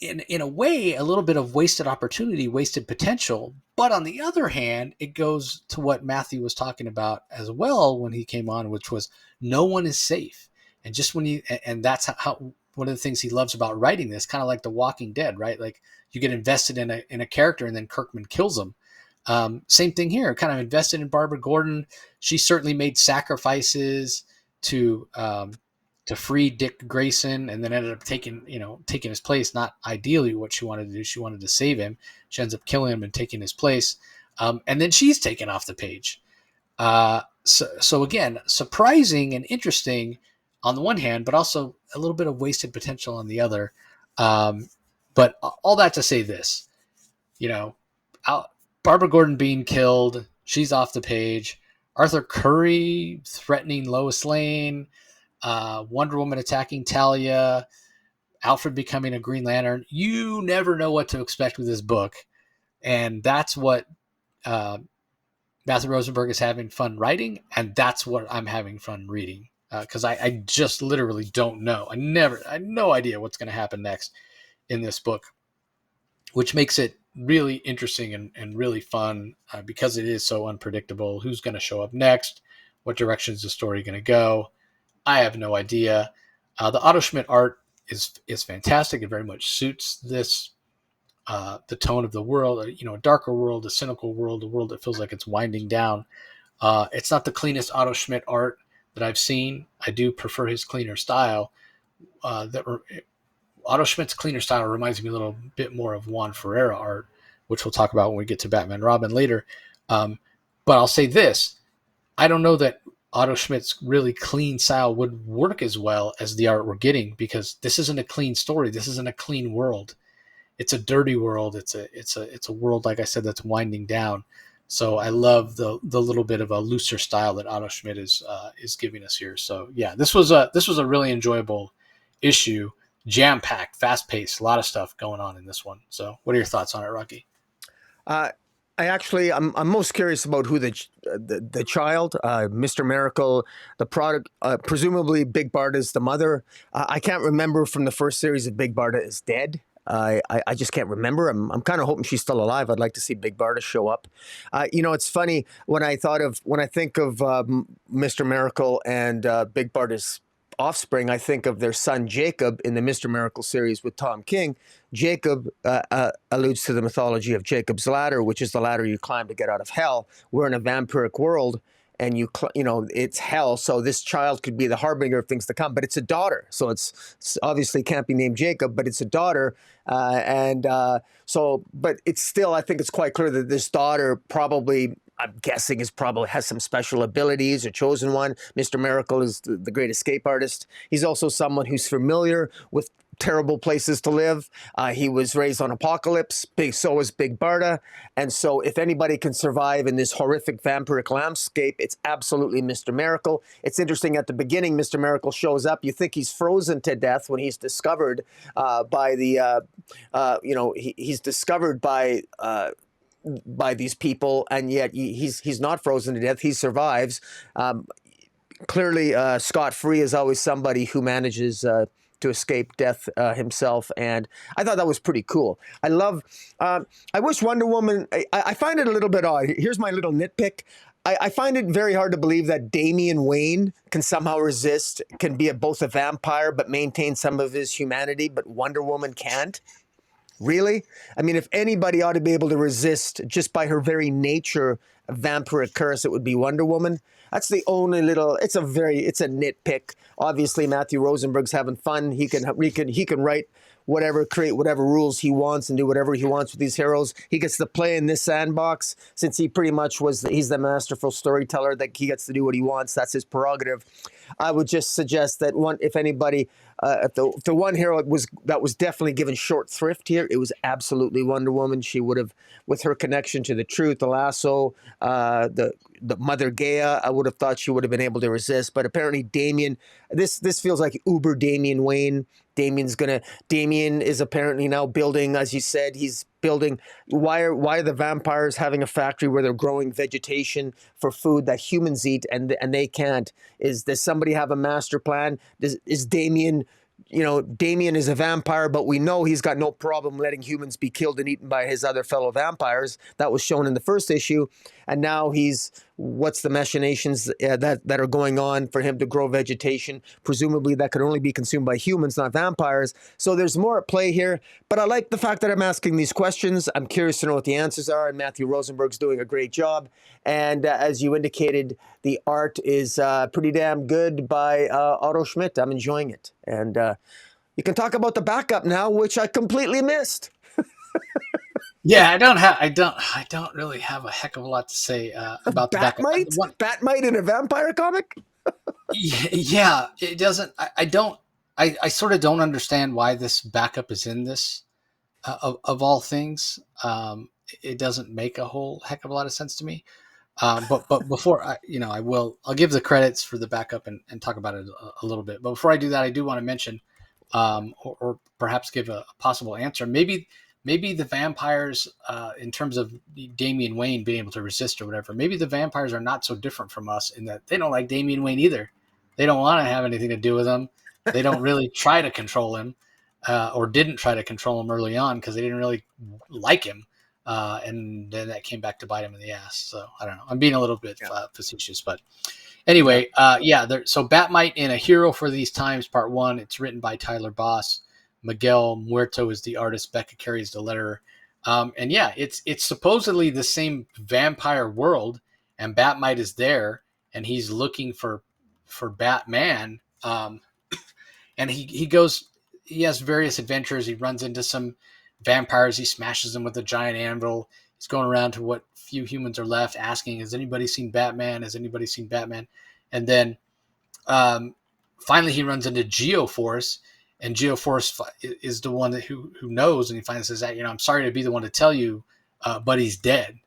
Speaker 1: in a way, a little bit of wasted opportunity, wasted potential. But on the other hand, it goes to what Matthew was talking about as well when he came on, which was no one is safe. And just when and that's how one of the things he loves about writing this, kind of like The Walking Dead, right? Like you get invested in a character and then Kirkman kills him. Same thing here, kind of invested in Barbara Gordon. She certainly made sacrifices to to free Dick Grayson, and then ended up taking his place. Not ideally what she wanted to do. She wanted to save him. She ends up killing him and taking his place. And then she's taken off the page. So again, surprising and interesting on the one hand, but also a little bit of wasted potential on the other. But all that to say this, you know, Barbara Gordon being killed, she's off the page. Arthur Curry threatening Lois Lane, Wonder Woman attacking Talia, Alfred becoming a Green Lantern. You never know what to expect with this book, and that's what uh, Matthew Rosenberg is having fun writing, and that's what I'm having fun reading because I just literally don't know. I had no idea what's going to happen next in this book, which makes it really interesting and really fun because it is so unpredictable. Who's going to show up next? What direction is the story going to go? I have no idea. The Otto Schmidt art is fantastic. It very much suits this the tone of the world. A darker world, a cynical world, a world that feels like it's winding down. It's not the cleanest Otto Schmidt art that I've seen. I do prefer his cleaner style. Otto Schmidt's cleaner style reminds me a little bit more of Juan Ferreira art, which we'll talk about when we get to Batman Robin later. But I'll say this. I don't know that Otto Schmidt's really clean style would work as well as the art we're getting, because this isn't a clean story. This isn't a clean world. It's a dirty world. It's a world, like I said, that's winding down. So I love the little bit of a looser style that Otto Schmidt is giving us here. So yeah, this was a really enjoyable issue, jam packed, fast paced, a lot of stuff going on in this one. So what are your thoughts on it, Rocky?
Speaker 2: I'm most curious about who the child, Mr. Miracle, the product, presumably Big Barda's the mother. I can't remember from the first series if Big Barda is dead. I just can't remember. I'm kind of hoping she's still alive. I'd like to see Big Barda show up. It's funny when I think of Mr. Miracle and Big Barda's offspring, I think of their son Jacob in the Mr. Miracle series with Tom King. Jacob alludes to the mythology of Jacob's ladder, which is the ladder you climb to get out of hell. We're in a vampiric world, and it's hell. So this child could be the harbinger of things to come, but it's a daughter. So it's obviously can't be named Jacob, but it's a daughter. But it's still, I think it's quite clear that this daughter probably, I'm guessing, probably has some special abilities, or chosen one. Mr. Miracle is the great escape artist. He's also someone who's familiar with terrible places to live. He was raised on Apocalypse. So is Big Barda. And so if anybody can survive in this horrific vampiric landscape, it's absolutely Mr. Miracle. It's interesting, at the beginning, Mr. Miracle shows up. You think he's frozen to death when he's discovered he's discovered by these people, and yet he's not frozen to death. He survives. Clearly, scot-free is always somebody who manages to escape death himself, and I thought that was pretty cool. I wish Wonder Woman, I find it a little bit odd. Here's my little nitpick. I find it very hard to believe that Damian Wayne can somehow resist, can be both a vampire but maintain some of his humanity, but Wonder Woman can't. Really? I mean, if anybody ought to be able to resist just by her very nature a vampiric curse, it would be Wonder Woman. That's the only little, it's a nitpick. Obviously, Matthew Rosenberg's having fun. He can write whatever, create whatever rules he wants and do whatever he wants with these heroes. He gets to play in this sandbox since he pretty much he's the masterful storyteller, that he gets to do what he wants. That's his prerogative. I would just suggest that if anybody, if the one hero that was definitely given short thrift here, it was absolutely Wonder Woman. She would have, with her connection to the truth, the lasso, the Mother Gaia, I would have thought she would have been able to resist. But apparently Damian, this feels like uber Damian Wayne. Damian is apparently now building, as you said, he's building. Why are the vampires having a factory where they're growing vegetation for food that humans eat and they can't? Does somebody have a master plan? Is Damian, Damian is a vampire, but we know he's got no problem letting humans be killed and eaten by his other fellow vampires. That was shown in the first issue. And now what's the machinations that are going on for him to grow vegetation? Presumably that could only be consumed by humans, not vampires. So there's more at play here. But I like the fact that I'm asking these questions. I'm curious to know what the answers are. And Matthew Rosenberg's doing a great job. And as you indicated, the art is pretty damn good by Otto Schmidt. I'm enjoying it. And you can talk about the backup now, which I completely missed.
Speaker 1: Yeah, I don't really have a heck of a lot to say about the backup.
Speaker 2: Batmite in a vampire comic?
Speaker 1: Yeah, it doesn't. I sort of don't understand why this backup is in this. Of all things, it doesn't make a whole heck of a lot of sense to me. But before I'll give the credits for the backup and talk about it a little bit. But before I do that, I do want to mention, or perhaps give a possible answer. Maybe the vampires, in terms of Damian Wayne being able to resist or whatever, maybe the vampires are not so different from us in that they don't like Damian Wayne either. They don't want to have anything to do with him. They don't really try to control him, or didn't try to control him early on because they didn't really like him. And then that came back to bite him in the ass. So I don't know. I'm being a little bit facetious, but Anyway, so Batmite in A Hero for These Times, Part 1. It's written by Tyler Boss. Miguel Muerto is the artist. Becca carries the letter. And yeah, it's supposedly the same vampire world, and Batmite is there, and he's looking for Batman. And he has various adventures. He runs into some vampires. He smashes them with a giant anvil. He's going around to what few humans are left, asking, "Has anybody seen Batman? Has anybody seen Batman?" And then finally, he runs into Geoforce, and Geoforce is the one who knows, and he finally says that, I'm sorry to be the one to tell you, but he's dead.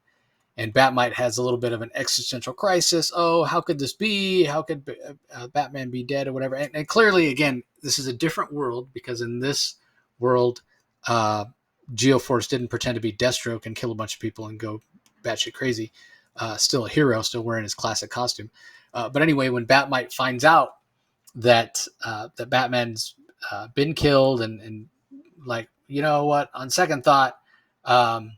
Speaker 1: And Batmite has a little bit of an existential crisis. Oh, how could this be? How could Batman be dead or whatever? And clearly, again, this is a different world, because in this world, Geoforce didn't pretend to be Deathstroke and kill a bunch of people and go batshit crazy. Still a hero, still wearing his classic costume. But anyway, when Batmite finds out that Batman's been killed, and like, you know what? On second thought, I'm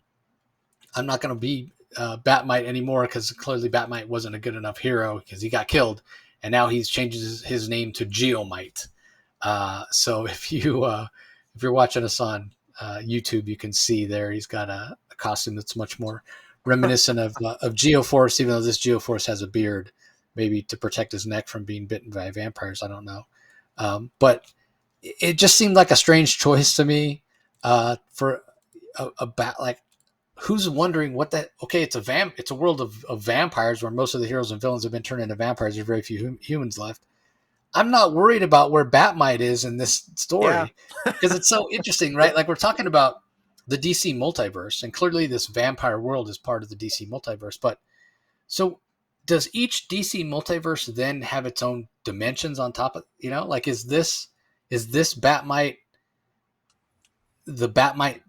Speaker 1: not going to be Batmite anymore, because clearly Batmite wasn't a good enough hero because he got killed, and now he's changed his name to Geomite. So if you're watching us on YouTube, you can see there he's got a costume that's much more reminiscent of Geoforce, even though this Geoforce has a beard, maybe to protect his neck from being bitten by vampires. I don't know, but it just seemed like a strange choice to me for a bat. Like, who's wondering what that? Okay, it's a world of vampires where most of the heroes and villains have been turned into vampires. There's very few humans left. I'm not worried about where Batmite is in this story, because it's so interesting, right? Like, we're talking about the DC multiverse, and clearly this vampire world is part of the DC multiverse. But so does each DC multiverse then have its own dimensions on top of, like, is this Batmite the Batmite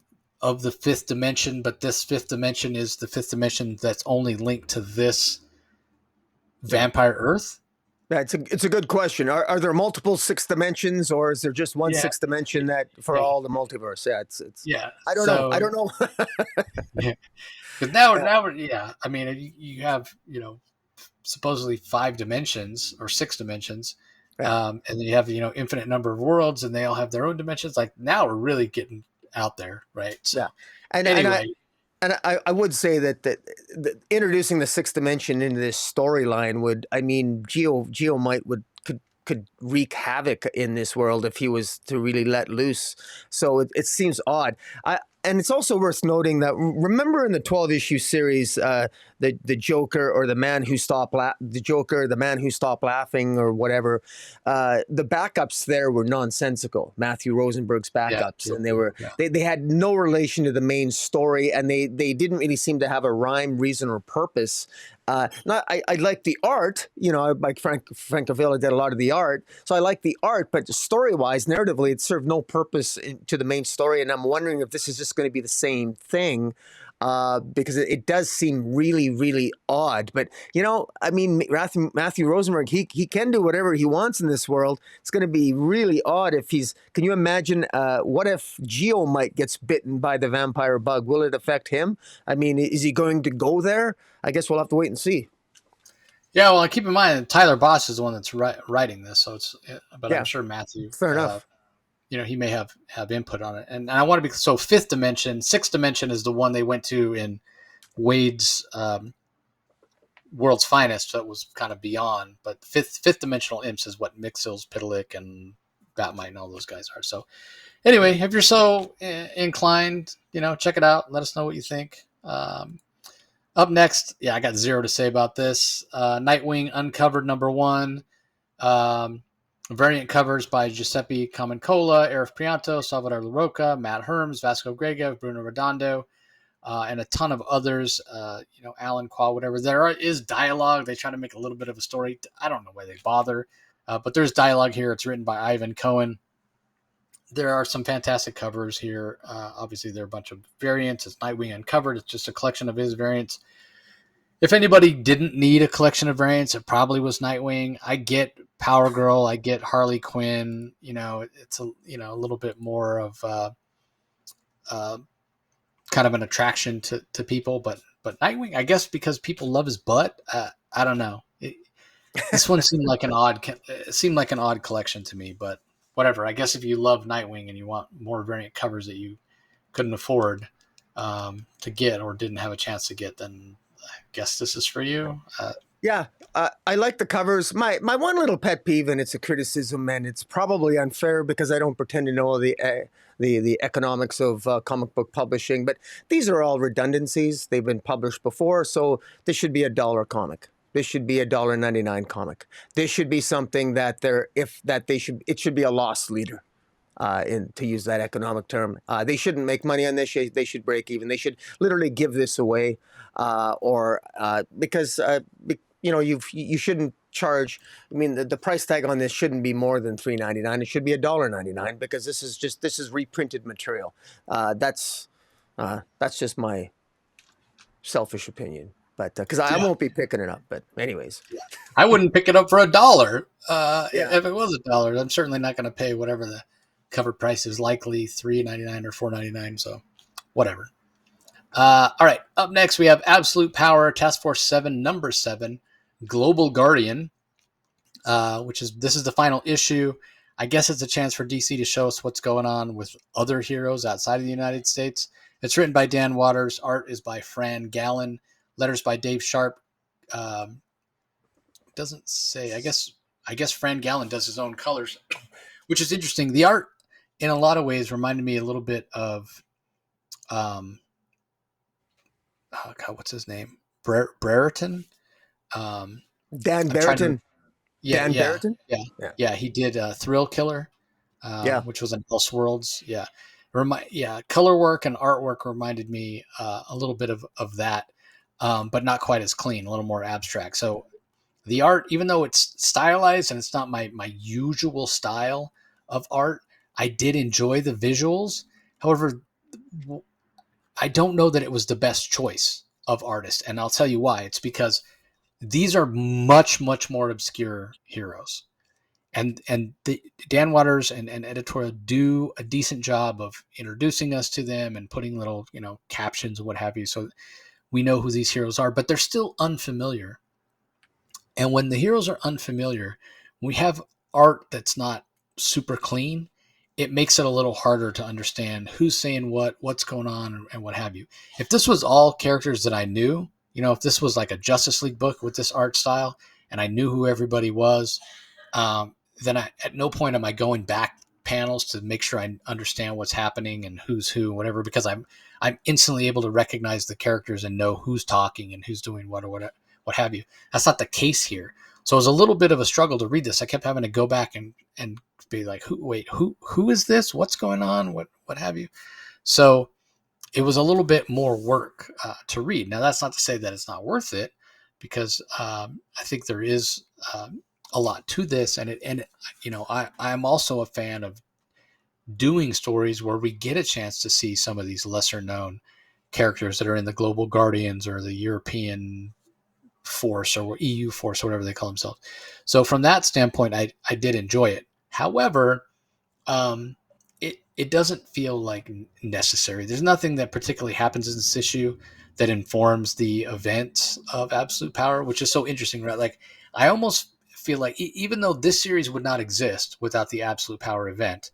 Speaker 1: of the fifth dimension, but this fifth dimension is the fifth dimension that's only linked to this vampire Earth?
Speaker 2: Yeah, it's a good question. Are there multiple sixth dimensions, or is there just one sixth dimension that for all the multiverse? Yeah, it's I don't know. I don't know.
Speaker 1: Yeah. Because now we're I mean, you have supposedly 5 dimensions or 6 dimensions, and then you have infinite number of worlds, and they all have their own dimensions. Like, now we're really getting out there, right? So anyway.
Speaker 2: And I would say that introducing the sixth dimension into this storyline Geomite could wreak havoc in this world if he was to really let loose. So it seems odd. And it's also worth noting that, remember in the 12-issue series, the Joker, or the man who stopped laughing, or whatever, the backups there were nonsensical. Matthew Rosenberg's backups, and they had no relation to the main story, and they didn't really seem to have a rhyme, reason, or purpose. I like the art, like Frank Avila did a lot of the art, so I like the art, but story-wise, narratively, it served no purpose to the main story, and I'm wondering if this is just going to be the same thing, because it does seem really, really odd. But, Matthew Rosenberg, he can do whatever he wants in this world. It's going to be really odd if can you imagine, what if Geomite gets bitten by the vampire bug? Will it affect him? I mean, is he going to go there? I guess we'll have to wait and see.
Speaker 1: Yeah, well, keep in mind Tyler Boss is the one that's writing this, so I'm sure Matthew.
Speaker 2: Fair enough.
Speaker 1: He may have input on it, and I want to be so. Sixth dimension is the one they went to in Wade's World's Finest, so it was kind of beyond. But fifth dimensional imps is what Mixil's, Pitalik, and Batmite and all those guys are. So anyway, if you're so inclined, check it out. Let us know what you think. Up next, I got 0 to say about this. Nightwing Uncovered #1. Variant covers by Giuseppe Camoncola, Eric Prianto, Salvador Larroca, Matt Herms, Vasco Grega, Bruno Redondo, and a ton of others. Alan Qua, whatever. There is dialogue. They try to make a little bit of a story. I don't know why they bother, but there's dialogue here. It's written by Ivan Cohen. There are some fantastic covers here. Obviously, there are a bunch of variants. It's Nightwing Uncovered. It's just a collection of his variants. If anybody didn't need a collection of variants, it probably was Nightwing. I get Power Girl. I get Harley Quinn. It's a little bit more of kind of an attraction to people. But Nightwing, I guess because people love his butt. I don't know. This one seemed like an odd collection to me, but whatever. I guess if you love Nightwing and you want more variant covers that you couldn't afford to get or didn't have a chance to get, then I guess this is for you.
Speaker 2: Yeah, I like the covers. My one little pet peeve, and it's a criticism, and it's probably unfair because I don't pretend to know the economics of comic book publishing. But these are all redundancies. They've been published before, so this should be $1 comic. This should be $1.99 comic. This should be something that it should be a loss leader. To use that economic term, they shouldn't make money on this. They should break even. They should literally give this away, because you shouldn't charge. I mean, the price tag on this shouldn't be more than $3.99. It should be $1.99 because this is reprinted material. That's just my selfish opinion. But because I won't be picking it up. But anyways,
Speaker 1: I wouldn't pick it up for $1.
Speaker 2: Yeah.
Speaker 1: If it was $1, I'm certainly not going to pay whatever the cover price is, likely $3.99 or $4.99. So whatever. All right. Up next, we have Absolute Power Task Force 7, number 7, Global Guardian, this is the final issue. I guess it's a chance for DC to show us what's going on with other heroes outside of the United States. It's written by Dan Waters. Art is by Fran Gallen. Letters by Dave Sharp. Doesn't say. I guess Fran Gallen does his own colors, which is interesting. The art, in a lot of ways, reminded me a little bit of, what's his name? Brereton.
Speaker 2: Dan Brereton. Dan Brereton?
Speaker 1: Yeah. He did Thrill Killer, which was in Elseworlds. Color work and artwork reminded me a little bit of that, but not quite as clean, a little more abstract. So the art, even though it's stylized and it's not my usual style of art, I did enjoy the visuals. However, I don't know that it was the best choice of artist, and I'll tell you why. It's because these are much, much more obscure heroes. And Dan Waters and editorial do a decent job of introducing us to them and putting little, captions and what have you, so we know who these heroes are, but they're still unfamiliar. And when the heroes are unfamiliar, we have art that's not super clean. It makes it a little harder to understand who's saying what's going on, and what have you. If this was all characters that I knew, if this was like a Justice League book with this art style and I knew who everybody was, then at no point am I going back panels to make sure I understand what's happening and who's who, whatever, because I'm instantly able to recognize the characters and know who's talking and who's doing what, or what have you. That's not the case here. So it was a little bit of a struggle to read this. I kept having to go back and be like, who is this? What's going on? What have you? So it was a little bit more work to read. Now, that's not to say that it's not worth it, because I think there is a lot to this, and I'm also a fan of doing stories where we get a chance to see some of these lesser known characters that are in the Global Guardians or the European Force or EU Force or whatever they call themselves. So from that standpoint, I did enjoy it. However, it doesn't feel like necessary. There's nothing that particularly happens in this issue that informs the events of Absolute Power, which is so interesting, right? Like, I almost feel like even though this series would not exist without the Absolute Power event,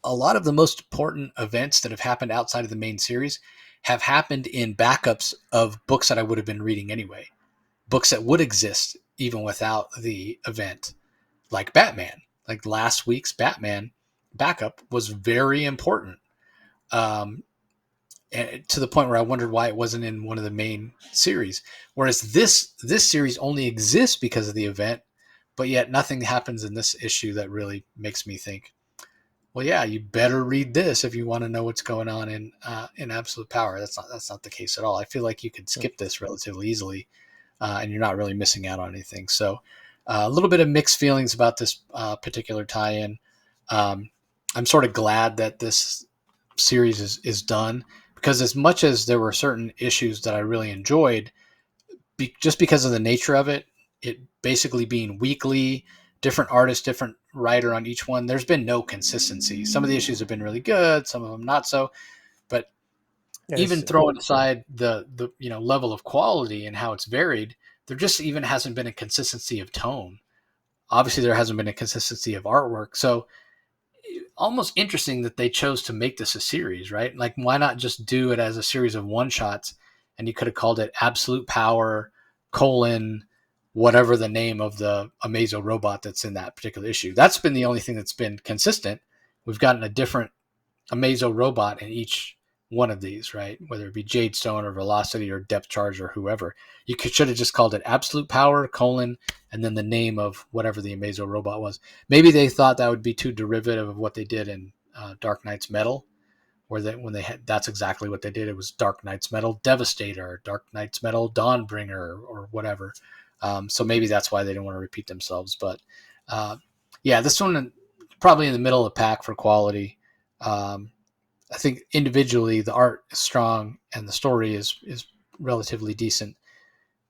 Speaker 1: a lot of the most important events that have happened outside of the main series have happened in backups of books that I would have been reading anyway, books that would exist even without the event, like Batman. Like last week's Batman backup was very important, and to the point where I wondered why it wasn't in one of the main series. Whereas this series only exists because of the event, but yet nothing happens in this issue that really makes me think, well, yeah, you better read this if you want to know what's going on in Absolute Power. That's not the case at all. I feel like you could skip this relatively easily, and you're not really missing out on anything. So a little bit of mixed feelings about this particular tie-in. I'm sort of glad that this series is done, because as much as there were certain issues that I really enjoyed, just because of the nature of it basically being weekly, different artist, different writer on each one, there's been no consistency. Some of the issues have been really good, some of them not so. But even throwing aside the level of quality and how it's varied, there just even hasn't been a consistency of tone. Obviously, there hasn't been a consistency of artwork. So almost interesting that they chose to make this a series, right? Like, why not just do it as a series of one shots? And you could have called it Absolute Power, colon, whatever the name of the Amazo robot that's in that particular issue. That's been the only thing that's been consistent. We've gotten a different Amazo robot in each one of these, right? Whether it be Jadestone or Velocity or Depth Charge or whoever. You should have just called it Absolute Power, colon, and then the name of whatever the Amazo robot was. Maybe they thought that would be too derivative of what they did in Dark Knight's Metal, where that's exactly what they did. It was Dark Knight's Metal Devastator, Dark Knight's Metal Dawnbringer, or whatever. So maybe that's why they didn't want to repeat themselves. But yeah, this one probably in the middle of the pack for quality. I think individually the art is strong and the story is relatively decent.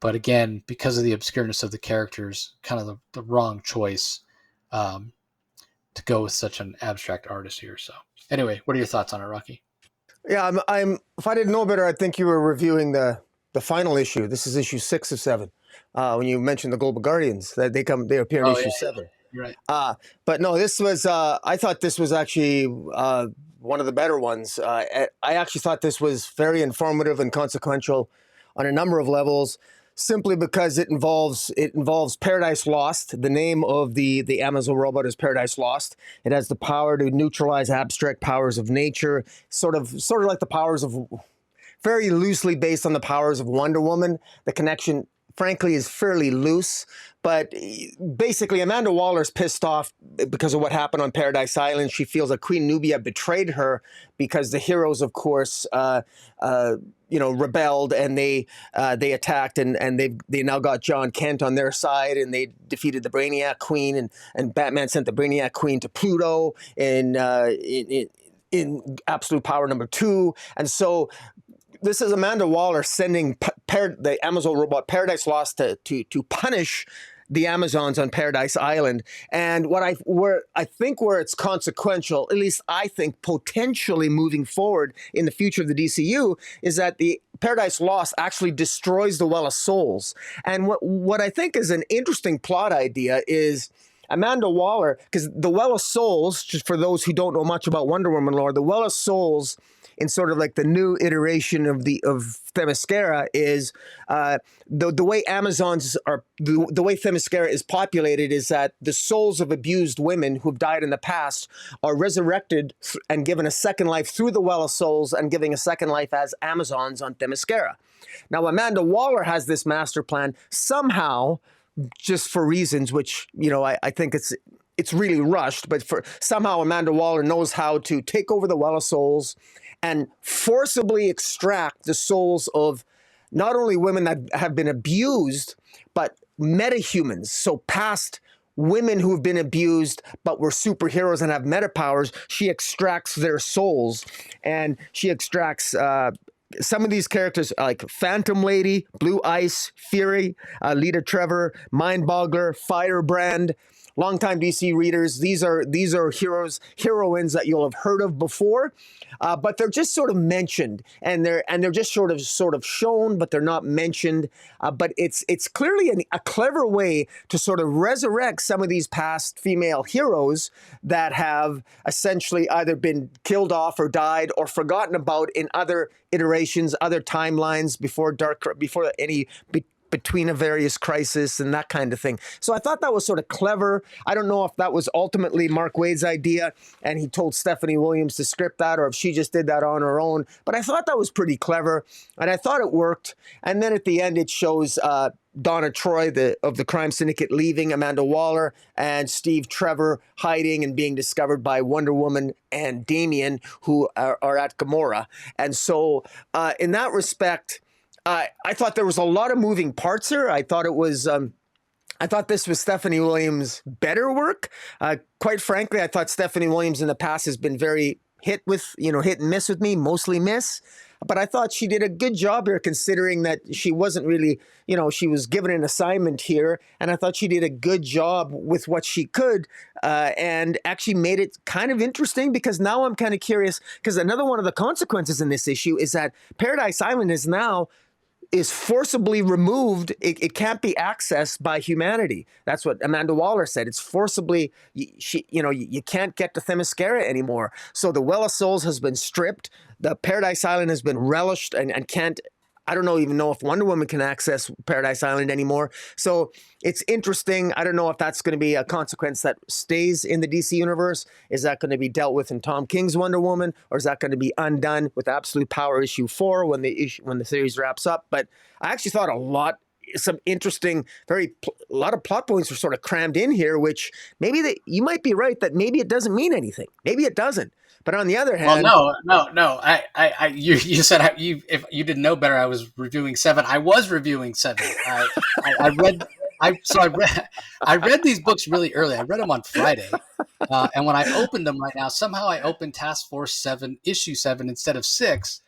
Speaker 1: But again, because of the obscureness of the characters, kind of the wrong choice to go with such an abstract artist here. So anyway, what are your thoughts on it, Rocky?
Speaker 2: Yeah, I'm. If I didn't know better, I think you were reviewing the final issue. This is issue 6 of 7. When you mentioned the Global Guardians, that they appear in issue 7.
Speaker 1: You're right.
Speaker 2: But no, this was. I thought this was actually one of the better ones. I actually thought this was very informative and consequential on a number of levels, simply because it involves Paradise Lost. The name of the Amazon robot is Paradise Lost. It has the power to neutralize abstract powers of nature, sort of like the powers of, very loosely based on the powers of Wonder Woman. The connection, frankly, is fairly loose. But basically, Amanda Waller's pissed off because of what happened on Paradise Island. She feels that Queen Nubia betrayed her because the heroes, of course, rebelled, and they attacked, and they now got John Kent on their side, and they defeated the Brainiac Queen, and Batman sent the Brainiac Queen to Pluto in Absolute Power #2, and so. This is Amanda Waller sending the Amazon robot Paradise Lost to punish the Amazons on Paradise Island. And where it's consequential, at least I think potentially moving forward in the future of the DCU, is that the Paradise Lost actually destroys the Well of Souls. And what I think is an interesting plot idea is Amanda Waller, because the Well of Souls, just for those who don't know much about Wonder Woman lore, the Well of Souls in sort of like the new iteration of Themyscira is the way Amazons are, the way Themyscira is populated is that the souls of abused women who've died in the past are resurrected and given a second life through the Well of Souls and giving a second life as Amazons on Themyscira. Now, Amanda Waller has this master plan somehow, just for reasons which, I think it's really rushed, but somehow Amanda Waller knows how to take over the Well of Souls and forcibly extract the souls of not only women that have been abused, but metahumans, so past women who have been abused but were superheroes and have meta powers. She extracts their souls, and she extracts some of these characters like Phantom Lady, Blue Ice, Fury, Lita Trevor, Mindboggler, Firebrand. Longtime DC readers, these are heroines that you'll have heard of before, but they're just sort of mentioned, and they're just sort of shown, but they're not mentioned. But it's clearly a clever way to sort of resurrect some of these past female heroes that have essentially either been killed off or died or forgotten about in other iterations, other timelines before between a various crisis and that kind of thing. So I thought that was sort of clever. I don't know if that was ultimately Mark Waid's idea and he told Stephanie Williams to script that, or if she just did that on her own. But I thought that was pretty clever, and I thought it worked. And then at the end, it shows Donna Troy of the crime syndicate leaving, Amanda Waller and Steve Trevor hiding and being discovered by Wonder Woman and Damian, who are at Gamora. And so in that respect, I thought there was a lot of moving parts here. I thought this was Stephanie Williams' better work. Quite frankly, I thought Stephanie Williams in the past has been very hit and miss with me, mostly miss. But I thought she did a good job here, considering that she wasn't really, she was given an assignment here. And I thought she did a good job with what she could, and actually made it kind of interesting, because now I'm kind of curious, because another one of the consequences in this issue is that Paradise Island is now is forcibly removed. It can't be accessed by humanity. That's what Amanda Waller said. It's forcibly, you can't get to Themyscira anymore. So the Well of Souls has been stripped. The Paradise Island has been relished and can't, I don't even know if Wonder Woman can access Paradise Island anymore. So it's interesting. I don't know if that's going to be a consequence that stays in the DC universe. Is that going to be dealt with in Tom King's Wonder Woman, or is that going to be undone with Absolute Power issue 4 when the series wraps up? But I actually thought some interesting, a lot of plot points were sort of crammed in here, which you might be right that maybe it doesn't mean anything. Maybe it doesn't. But on the other hand,
Speaker 1: no. You said if you didn't know better, I was reviewing 7. I was reviewing 7. I read these books really early. I read them on Friday, and when I opened them right now, somehow I opened Task Force 7, issue 7 instead of 6.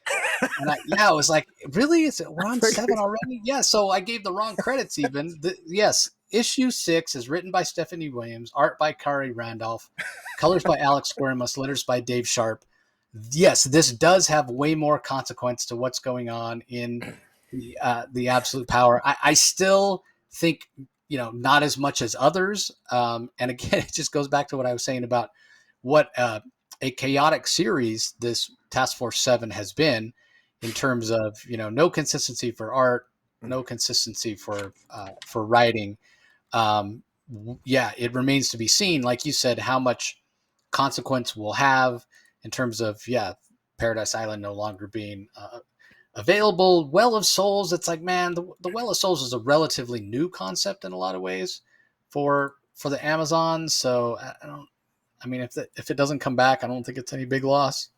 Speaker 1: And I was like, really? We're on 7 already? Yeah. So I gave the wrong credits even. Yes. Issue 6 is written by Stephanie Williams, art by Kari Randolph, colors by Alex Squirmus, letters by Dave Sharp. Yes, this does have way more consequence to what's going on in the Absolute Power. I still think, not as much as others. And again, it just goes back to what I was saying about what a chaotic series this Task Force 7 has been in terms of, no consistency for art, no consistency for writing. It remains to be seen, like you said, how much consequence we'll have in terms of, Paradise Island no longer being available. Well of Souls, it's like, man, the Well of Souls is a relatively new concept in a lot of ways for the Amazon. So if it doesn't come back, I don't think it's any big loss.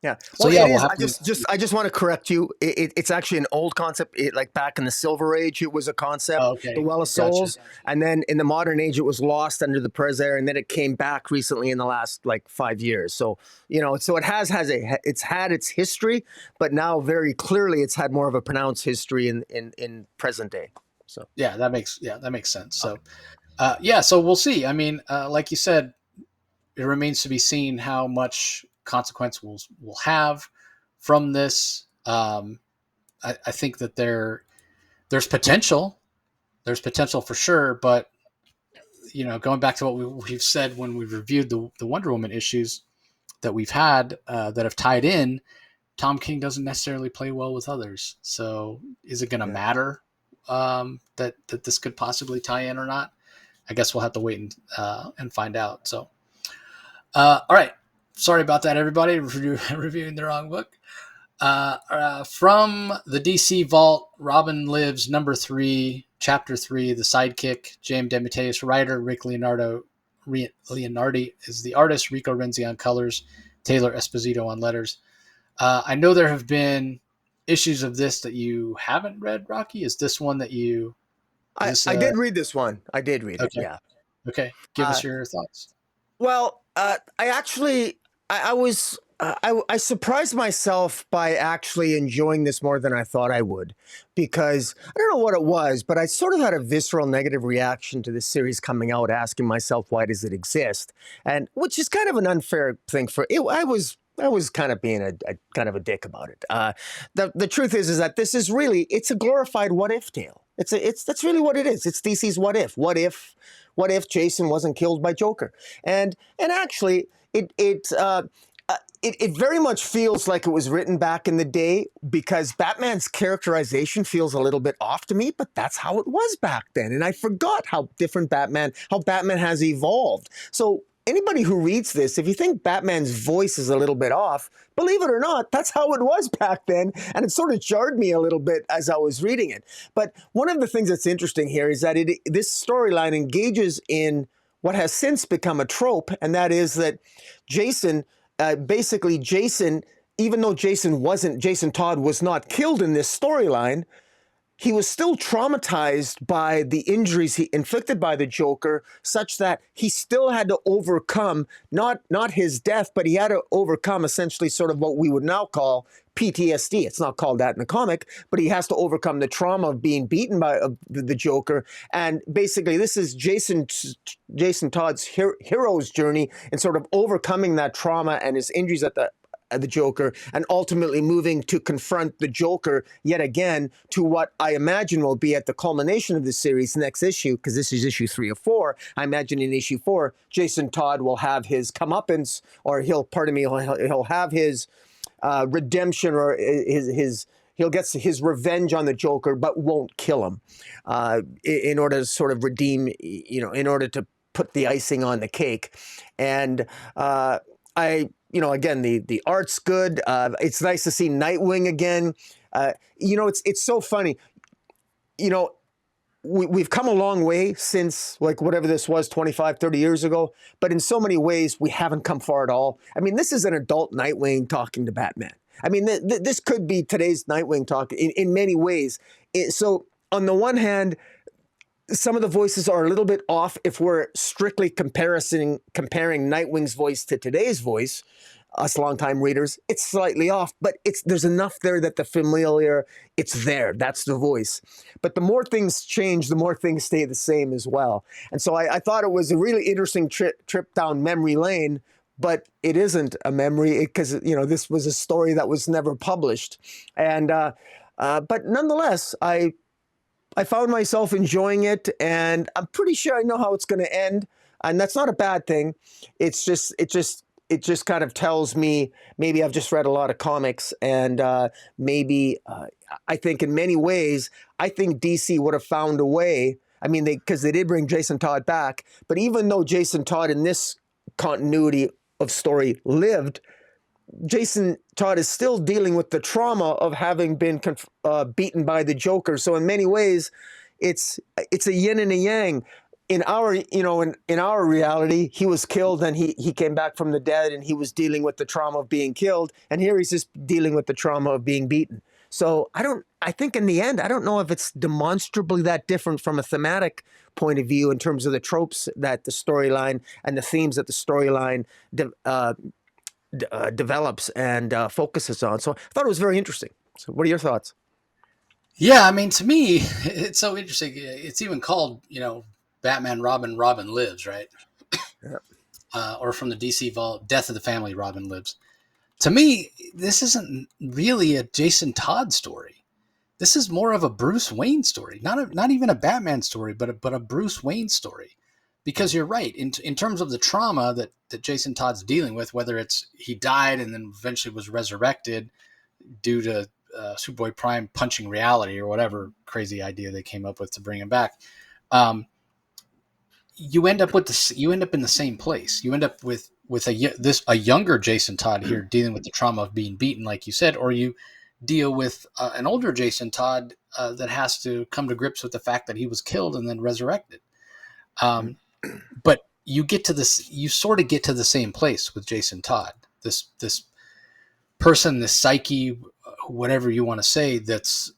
Speaker 2: Yeah. Well, so I just want to correct you. It's actually an old concept. Like back in the Silver Age, it was a concept, the Well of Souls. Gotcha. And then in the modern age, it was lost under the Prez era, and then it came back recently in the last 5 years. So, so it it's had its history, but now very clearly it's had more of a pronounced history in present day. So
Speaker 1: that makes sense. So so we'll see. I mean, like you said, it remains to be seen how much consequence we'll have from this. I think that there's potential for sure, but going back to what we've said when we reviewed the Wonder Woman issues that we've had that have tied in, Tom King doesn't necessarily play well with others. So is it going to matter that this could possibly tie in or not? I guess we'll have to wait and find out. So all right. Sorry about that, everybody. Reviewing the wrong book. From the DC Vault, Robin Lives, number 3, chapter 3, The Sidekick. James DeMatteis, writer. Rick Leonardi is the artist. Rico Renzi on colors. Taylor Esposito on letters. I know there have been issues of this that you haven't read, Rocky. Is this one that you...
Speaker 2: I did read this one. I did read it, yeah.
Speaker 1: Okay. Give us your thoughts.
Speaker 2: Well, I surprised myself by actually enjoying this more than I thought I would, because I don't know what it was, but I sort of had a visceral negative reaction to this series coming out, asking myself, why does it exist? And which is kind of an unfair thing for it. I was kind of being a kind of a dick about it. The truth is that this is really, it's a glorified what if tale. That's really what it is. It's DC's what if. What if Jason wasn't killed by Joker? And actually, it very much feels like it was written back in the day, because Batman's characterization feels a little bit off to me, but that's how it was back then. And I forgot how Batman has evolved. So anybody who reads this, if you think Batman's voice is a little bit off, believe it or not, that's how it was back then. And it sort of jarred me a little bit as I was reading it. But one of the things that's interesting here is that this storyline engages in what has since become a trope, and that is that Jason, even though Jason Todd was not killed in this storyline, he was still traumatized by the injuries he inflicted by the Joker, such that he still had to overcome, not his death, but he had to overcome essentially sort of what we would now call PTSD. It's not called that in the comic, but he has to overcome the trauma of being beaten by the Joker. And basically, this is Jason Todd's hero's journey in sort of overcoming that trauma and his injuries at the Joker, and ultimately moving to confront the Joker yet again to what I imagine will be at the culmination of this series next issue, because this is issue 3 of 4. I imagine in issue 4, Jason Todd will have his comeuppance, or he'll have his redemption, or he'll get his revenge on the Joker, but won't kill him in order to sort of redeem, in order to put the icing on the cake. And again, the art's good. It's nice to see Nightwing again. It's so funny. We've come a long way since, like, whatever this was, 25, 30 years ago. But in so many ways, we haven't come far at all. I mean, this is an adult Nightwing talking to Batman. I mean, this could be today's Nightwing talk in many ways. So on the one hand, some of the voices are a little bit off if we're strictly comparing Nightwing's voice to today's voice. Us longtime readers, it's slightly off, but there's enough there that the familiar, it's there. That's the voice. But the more things change, the more things stay the same as well. And so I thought it was a really interesting trip down memory lane, but it isn't a memory because, this was a story that was never published. And but nonetheless, I found myself enjoying it, and I'm pretty sure I know how it's going to end. And that's not a bad thing. It just kind of tells me maybe I've just read a lot of comics, and maybe I think in many ways, I think DC would have found a way. I mean, because they did bring Jason Todd back, but even though Jason Todd in this continuity of story lived, Jason Todd is still dealing with the trauma of having been beaten by the Joker. So in many ways, it's a yin and a yang. In our, in our reality, he was killed and he came back from the dead, and he was dealing with the trauma of being killed. And here he's just dealing with the trauma of being beaten. So I think in the end, I don't know if it's demonstrably that different from a thematic point of view in terms of the tropes that the storyline and the themes that the storyline develops and focuses on. So I thought it was very interesting. So what are your thoughts?
Speaker 1: Yeah, I mean, to me, it's so interesting. It's even called, Batman, Robin Lives, right?
Speaker 2: Yeah.
Speaker 1: Or from the DC vault, Death of the Family, Robin Lives. To me, this isn't really a Jason Todd story. This is more of a Bruce Wayne story, not even a Batman story, but a Bruce Wayne story. Because you're right, in terms of the trauma that Jason Todd's dealing with, whether it's he died and then eventually was resurrected due to Superboy Prime punching reality or whatever crazy idea they came up with to bring him back. You end up in the same place. You end up with a younger Jason Todd here dealing with the trauma of being beaten, like you said, or you deal with an older Jason Todd that has to come to grips with the fact that he was killed and then resurrected. But you sort of get to the same place with Jason Todd. This person, this psyche, whatever you want to say, that's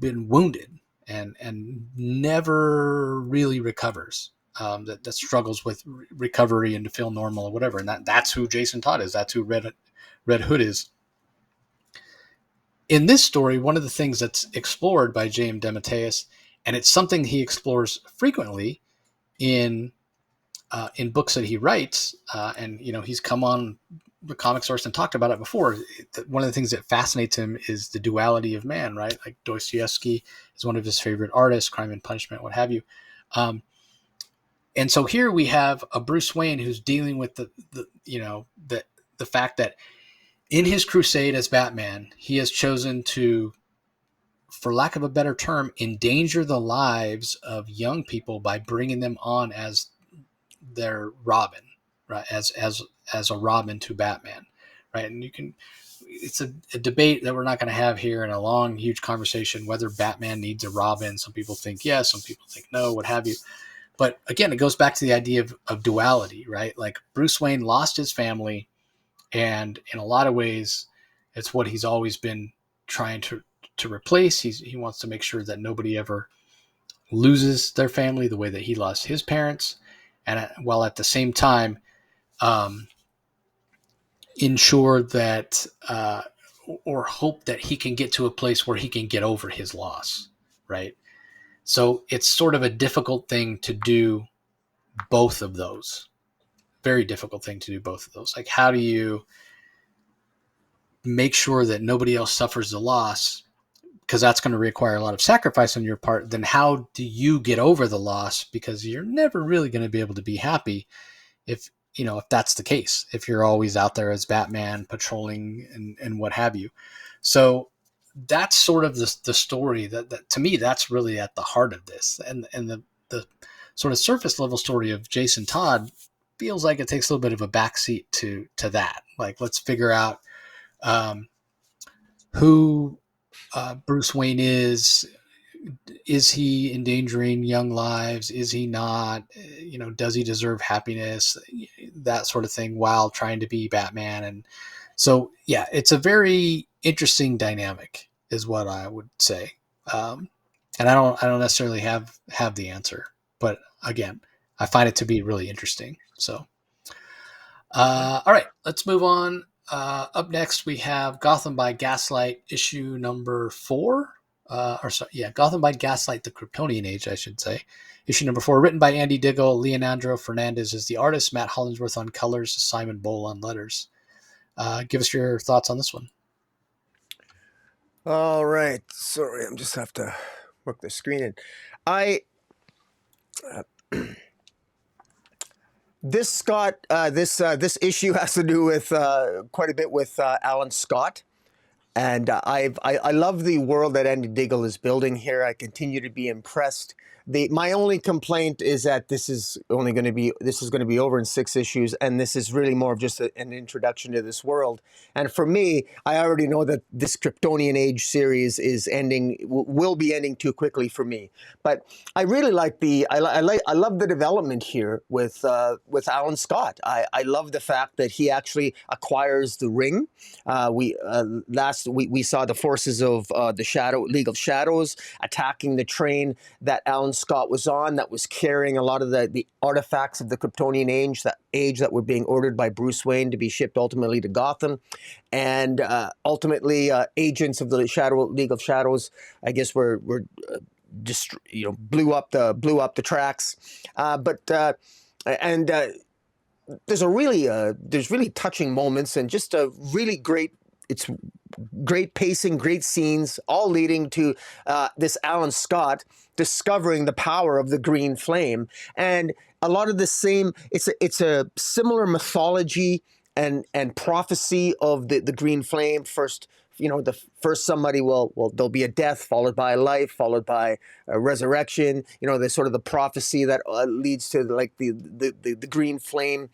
Speaker 1: been wounded and never really recovers. That struggles with recovery and to feel normal or whatever. And that's who Jason Todd is. That's who Red Hood is. In this story, one of the things that's explored by J.M. DeMatteis, and it's something he explores frequently in books that he writes, and he's come on the Comic Source and talked about it before. One of the things that fascinates him is the duality of man, right? Like Dostoevsky is one of his favorite artists, Crime and Punishment, what have you. And so here we have a Bruce Wayne who's dealing with the fact that in his crusade as Batman, he has chosen to, for lack of a better term, endanger the lives of young people by bringing them on as their Robin, right? As a Robin to Batman, right? And it's a debate that we're not going to have here in a long, huge conversation, whether Batman needs a Robin. Some people think yes, some people think no, what have you. But again, it goes back to the idea of duality, right? Like Bruce Wayne lost his family, and in a lot of ways, it's what he's always been trying to replace. He wants to make sure that nobody ever loses their family the way that he lost his parents, and while at the same time ensure that or hope that he can get to a place where he can get over his loss, right? So it's sort of a difficult thing to do both of those. Very difficult thing to do both of those. Like, how do you make sure that nobody else suffers the loss, because that's going to require a lot of sacrifice on your part, then how do you get over the loss? Because you're never really going to be able to be happy if that's the case, if you're always out there as Batman patrolling and what have you. So that's sort of the story that to me, that's really at the heart of this. And the sort of surface level story of Jason Todd feels like it takes a little bit of a backseat to that. Like, let's figure out who Bruce Wayne is. Is he endangering young lives? Is he not? Does he deserve happiness? That sort of thing, while trying to be Batman. And so, yeah, it's a very interesting dynamic, is what I would say. And I don't necessarily have the answer, but again, I find it to be really interesting. So, all right, let's move on. Up next, we have Gotham by Gaslight, issue number 4. Gotham by Gaslight, the Kryptonian Age, I should say. Issue number 4, written by Andy Diggle. Leonardo Fernandez is the artist. Matt Hollingsworth on colors. Simon Bowl on letters. Give us your thoughts on this one.
Speaker 2: All right. Sorry, I'm just have to work the screen in. This issue has to do with quite a bit with Alan Scott. And I love the world that Andy Diggle is building here. I continue to be impressed. My only complaint is that this is going to be over in 6 issues, and this is really more of just an introduction to this world. And for me, I already know that this Kryptonian Age series will be ending too quickly for me. But I really like I love the development here with Alan Scott. I love the fact that he actually acquires the ring. We saw the forces of the League of Shadows attacking the train that Alan Scott was on, that was carrying a lot of the artifacts of the Kryptonian age that were being ordered by Bruce Wayne to be shipped ultimately to Gotham. And ultimately, agents of the League of Shadows, I guess, were just blew up the tracks. There's really touching moments, and just a really great. It's great pacing, great scenes, all leading to this Alan Scott discovering the power of the Green Flame. And a lot of the same, it's a similar mythology and prophecy of the Green Flame. First, somebody there'll be a death, followed by a life, followed by a resurrection. There's sort of the prophecy that leads to like the Green Flame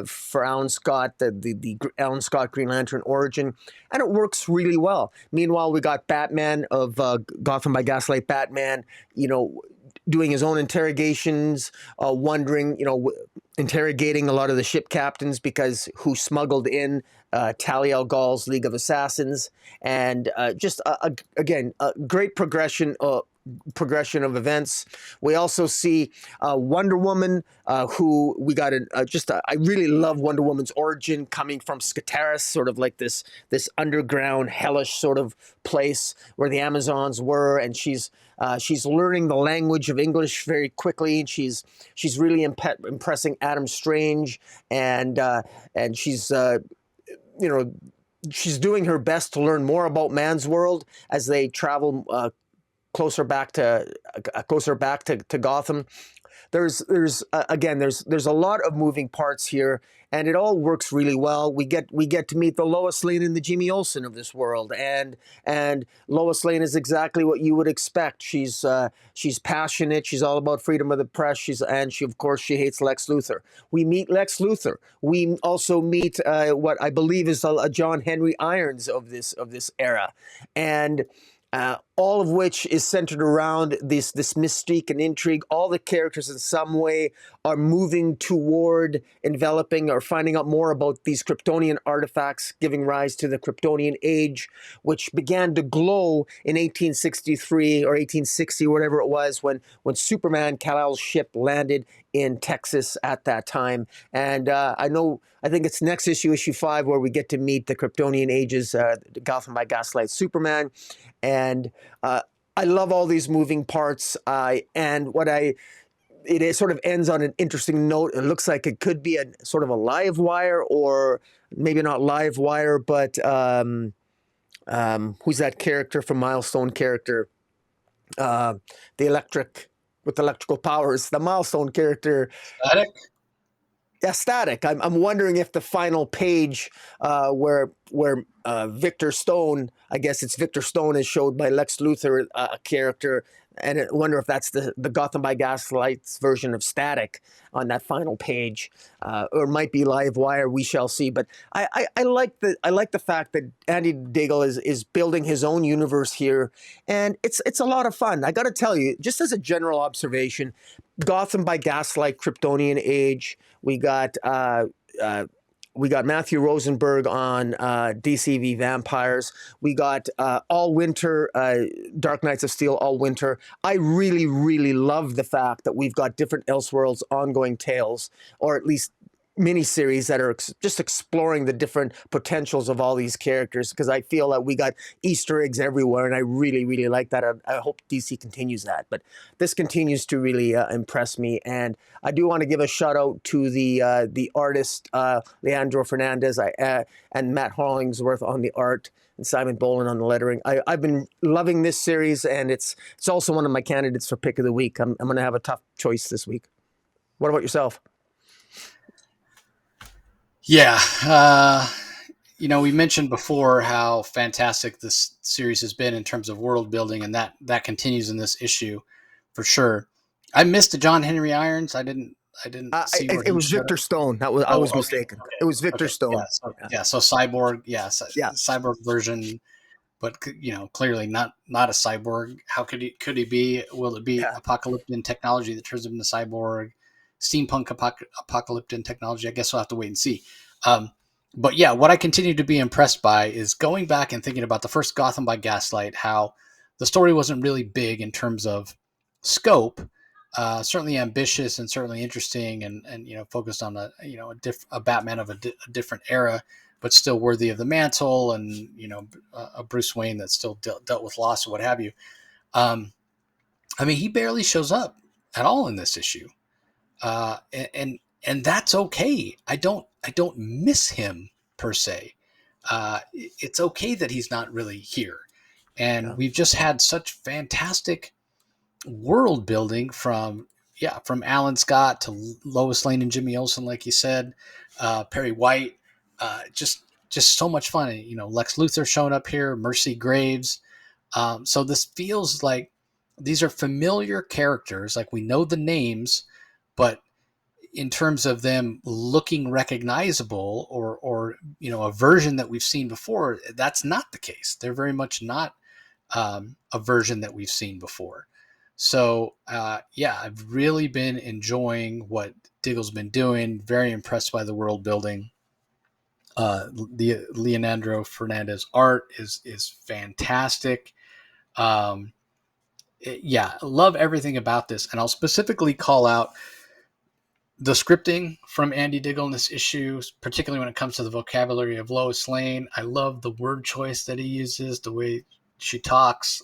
Speaker 2: for Alan Scott, the Alan Scott Green Lantern origin, and it works really well. Meanwhile, we got Batman of Gotham by Gaslight, Batman, doing his own interrogations, interrogating a lot of the ship captains who smuggled in Talia al Ghul's League of Assassins, and just again a great progression of events. We also see Wonder Woman, who we got I really love Wonder Woman's origin, coming from Skataris, sort of like this underground hellish sort of place where the Amazons were, and she's learning the language of English very quickly, and she's really impressing Adam Strange, and she's she's doing her best to learn more about man's world as they travel closer back to Gotham. There's a lot of moving parts here, and it all works really well. We get to meet the Lois Lane and the Jimmy Olsen of this world, and Lois Lane is exactly what you would expect. She's passionate. She's all about freedom of the press. She hates Lex Luthor. We meet Lex Luthor. We also meet what I believe is a John Henry Irons of this era, and all of which is centered around this mystique and intrigue. All the characters in some way are moving toward enveloping or finding out more about these Kryptonian artifacts, giving rise to the Kryptonian Age, which began to glow in 1863 or 1860, whatever it was, when Superman Kal-El's ship landed in Texas at that time. And I think it's next issue 5, where we get to meet the Kryptonian Ages, Gotham by Gaslight Superman. And I love all these moving parts. And what I it sort of ends on an interesting note. It looks like it could be a sort of a live wire, or maybe not live wire, but who's that character from Milestone character? The electric with electrical powers. The Milestone character.
Speaker 1: Static?
Speaker 2: Yeah, Static. I'm wondering if the final page where Victor Stone, I guess it's Victor Stone, is showed by Lex Luthor, a character, and I wonder if that's the Gotham by Gaslight's version of Static on that final page, or it might be live wire. We shall see. But I like the fact that Andy Diggle is building his own universe here, and it's a lot of fun. I got to tell you, just as a general observation, Gotham by Gaslight, Kryptonian Age. We got Matthew Rosenberg on DCV Vampires. We got All Winter, Dark Knights of Steel All Winter. I really, really love the fact that we've got different Elseworlds ongoing tales, or at least miniseries that are just exploring the different potentials of all these characters, because I feel that we got Easter eggs everywhere, and I really, really like that. I hope DC continues that. But this continues to really impress me, and I do want to give a shout out to the artist Leandro Fernandez and Matt Hollingsworth on the art, and Simon Boland on the lettering. I've been loving this series, and it's also one of my candidates for pick of the week. I'm going to have a tough choice this week. What about yourself?
Speaker 1: Yeah. We mentioned before how fantastic this series has been in terms of world building, and that continues in this issue for sure. I missed the John Henry Irons. I didn't see where
Speaker 2: it was Victor Stone. I was mistaken.
Speaker 1: Okay.
Speaker 2: It was Victor Stone.
Speaker 1: So Cyborg, Cyborg version, but clearly not a cyborg. How could he be? Will it be apocalyptic technology that turns him into cyborg? Steampunk apocalyptic technology? I guess we'll have to wait and see. But yeah, what I continue to be impressed by is going back and thinking about the first Gotham by Gaslight, how the story wasn't really big in terms of scope, certainly ambitious and certainly interesting, and focused on a Batman of a different era, but still worthy of the mantle, and a Bruce Wayne that still dealt with loss or what have you. He barely shows up at all in this issue. And that's okay. I don't miss him per se. It's okay that he's not really here. And we've just had such fantastic world building from Alan Scott to Lois Lane and Jimmy Olsen, like you said, Perry White, just so much fun. Lex Luthor showing up here, Mercy Graves. So this feels like these are familiar characters. Like, we know the names, but in terms of them looking recognizable or a version that we've seen before, that's not the case. They're very much not a version that we've seen before. So I've really been enjoying what Diggle's been doing. Very impressed by the world building. The Leandro Fernandez art is fantastic. Love everything about this, and I'll specifically call out the scripting from Andy Diggle in this issue, particularly when it comes to the vocabulary of Lois Lane. I love the word choice that he uses, the way she talks.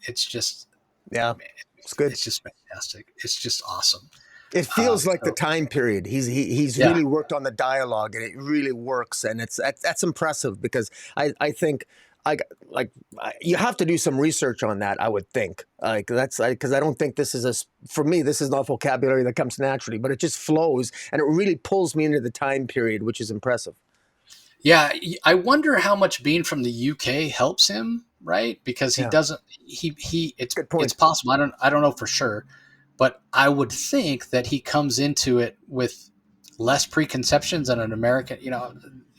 Speaker 1: It's just,
Speaker 2: it's good.
Speaker 1: It's just fantastic. It's just awesome.
Speaker 2: It feels like the time period. He's really worked on the dialogue, and it really works. And that's impressive, because I think you have to do some research on that, I would think. Because I don't think this is for me, this is not vocabulary that comes naturally, but it just flows, and it really pulls me into the time period, which is impressive.
Speaker 1: Yeah, I wonder how much being from the UK helps him, right? Because he doesn't. It's possible. I don't know for sure, but I would think that he comes into it with less preconceptions than an American.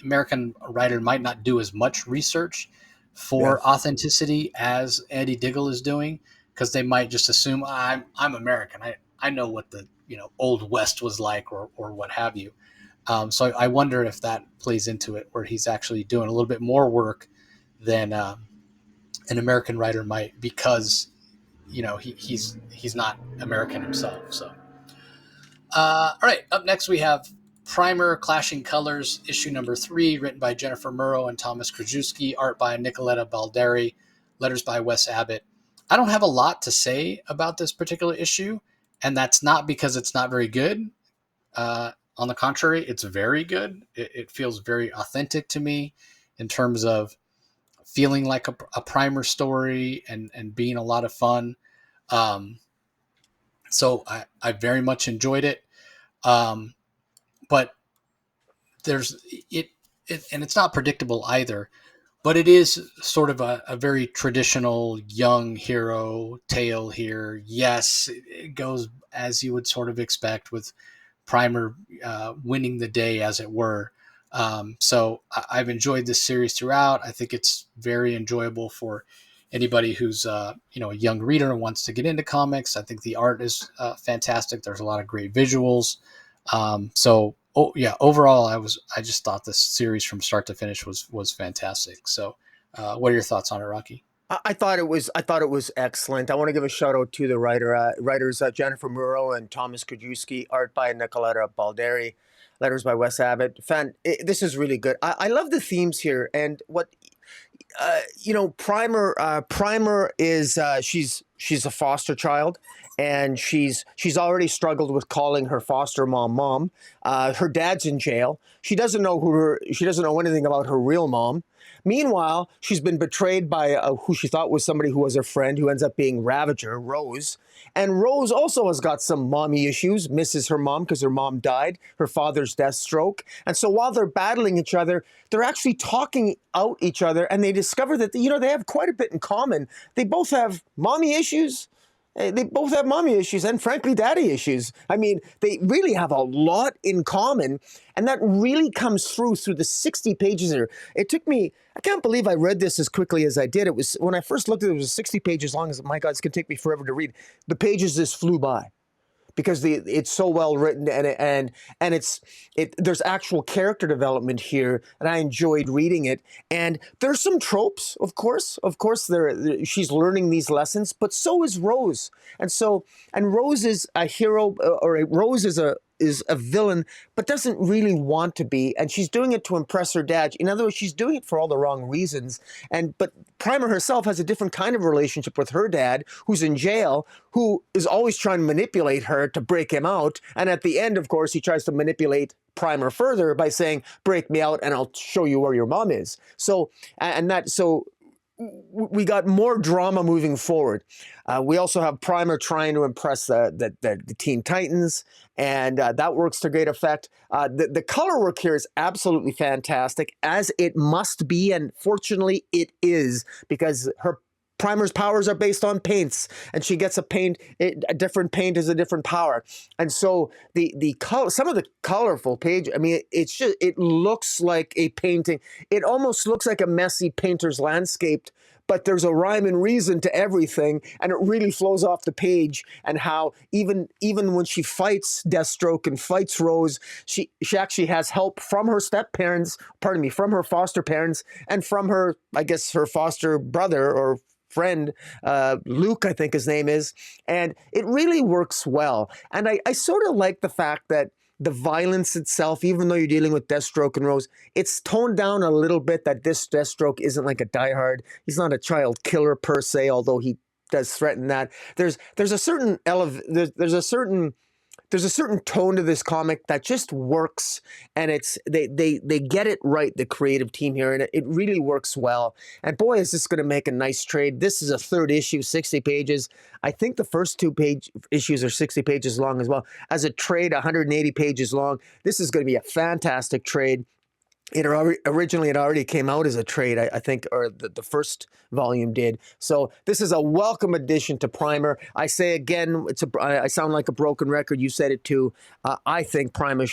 Speaker 1: American writer might not do as much research for authenticity as Andy Diggle is doing, because they might just assume I'm American. I know what the Old West was like, or what have you. So I wonder if that plays into it, where he's actually doing a little bit more work than an American writer might, because he's not American himself. So all right, up next we have Primer Clashing Colors, issue number 3, written by Jennifer Murrow and Thomas Krajewski, art by Nicoletta Balderi, letters by Wes Abbott. I don't have a lot to say about this particular issue. And that's not because it's not very good. On the contrary, it's very good. It feels very authentic to me in terms of feeling like a primer story and being a lot of fun. Um, so I very much enjoyed it. Um, but there's it, and it's not predictable either. But it is sort of a very traditional young hero tale here. Yes, it goes as you would sort of expect with Primer winning the day, as it were. So I've enjoyed this series throughout. I think it's very enjoyable for anybody who's a young reader and wants to get into comics. I think the art is fantastic. There's a lot of great visuals. Overall, I just thought this series from start to finish was fantastic. So, what are your thoughts on it, Rocky?
Speaker 2: I thought it was excellent. I want to give a shout out to the writers Jennifer Muro and Thomas Kajewski, art by Nicoletta Balderi, letters by Wes Abbott. This is really good. I love the themes here, and what Primer is she's a foster child, and she's already struggled with calling her foster mom. Her dad's in jail. She doesn't know anything about her real mom. Meanwhile, she's been betrayed by who she thought was somebody who was her friend, who ends up being Ravager, Rose. And Rose also has got some mommy issues, misses her mom because her mom died, her father's death stroke. And so while they're battling each other, they're actually talking out each other, and they discover that, they have quite a bit in common. They both have mommy issues. They both have mommy issues and, frankly, daddy issues. I mean, they really have a lot in common, and that really comes through the 60 pages here. It took me, I can't believe I read this as quickly as I did. It was, when I first looked at it, it was 60 pages long. My God, it's going to take me forever to read. The pages just flew by, because it's so well written, and there's actual character development here, and I enjoyed reading it. And there's some tropes, of course. She's learning these lessons, but so is Rose. And Rose is a hero, Rose is a villain, but doesn't really want to be, and she's doing it to impress her dad. In other words, she's doing it for all the wrong reasons. But Primer herself has a different kind of relationship with her dad, who's in jail, who is always trying to manipulate her to break him out. And at the end, of course, he tries to manipulate Primer further by saying, "Break me out and I'll show you where your mom is." So we got more drama moving forward. We also have Primer trying to impress the Teen Titans, and that works to great effect. The color work here is absolutely fantastic, as it must be, and fortunately it is, because Primer's powers are based on paints, and she gets a different paint is a different power. And so the color, some of the colorful page, I mean, it looks like a painting. It almost looks like a messy painter's landscape, but there's a rhyme and reason to everything, and it really flows off the page. And how even when she fights Deathstroke and fights Rose, she actually has help from her from her foster parents, and from her, I guess, her foster brother or friend, Luke, I think his name is. And it really works well. And I sort of like the fact that the violence itself, even though you're dealing with Deathstroke and Rose, it's toned down a little bit, that this Deathstroke isn't like a diehard. He's not a child killer per se, although he does threaten that. There's a certain there's a certain tone to this comic that just works, and they get it right, the creative team here, and it really works well. And boy, is this going to make a nice trade. This is a third issue, 60 pages. I think the first two issues are 60 pages long as well. As a trade, 180 pages long. This is going to be a fantastic trade. Originally, it already came out as a trade, I think, or the first volume did. So this is a welcome addition to Primer. I say again, I sound like a broken record. You said it too. I think Primer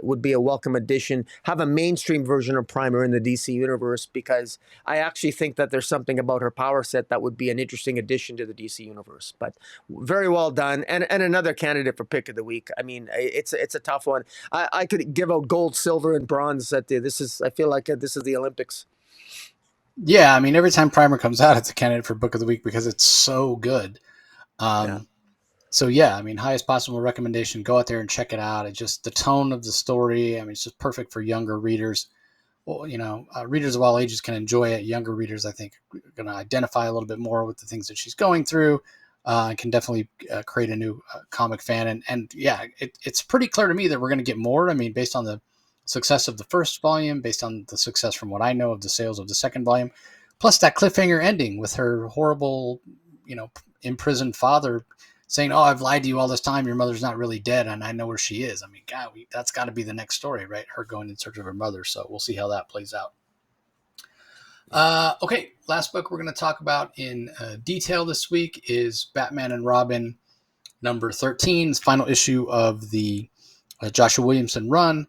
Speaker 2: would be a welcome addition. Have a mainstream version of Primer in the DC universe, because I actually think that there's something about her power set that would be an interesting addition to the DC universe. But very well done, and another candidate for pick of the week. I mean, it's a tough one. I could give out gold, silver, and bronze at this. I feel like this is the Olympics.
Speaker 1: Yeah, I mean, every time Primer comes out, it's a candidate for Book of the Week because it's so good.
Speaker 2: Yeah.
Speaker 1: So yeah, I mean, highest possible recommendation. Go out there and check it out. It's just the tone of the story. I mean, it's just perfect for younger readers. Well, readers of all ages can enjoy it. Younger readers, I think, are going to identify a little bit more with the things that she's going through. can definitely create a new comic fan. And yeah, it's pretty clear to me that we're going to get more. I mean, based on the success of the first volume, based on the success from what I know of the sales of the second volume, plus that cliffhanger ending with her horrible, imprisoned father saying, "Oh, I've lied to you all this time. Your mother's not really dead, and I know where she is." I mean, God, that's got to be the next story, right? Her going in search of her mother. So we'll see how that plays out. Okay, last book we're going to talk about in detail this week is Batman and Robin number 13, final issue of the Joshua Williamson run.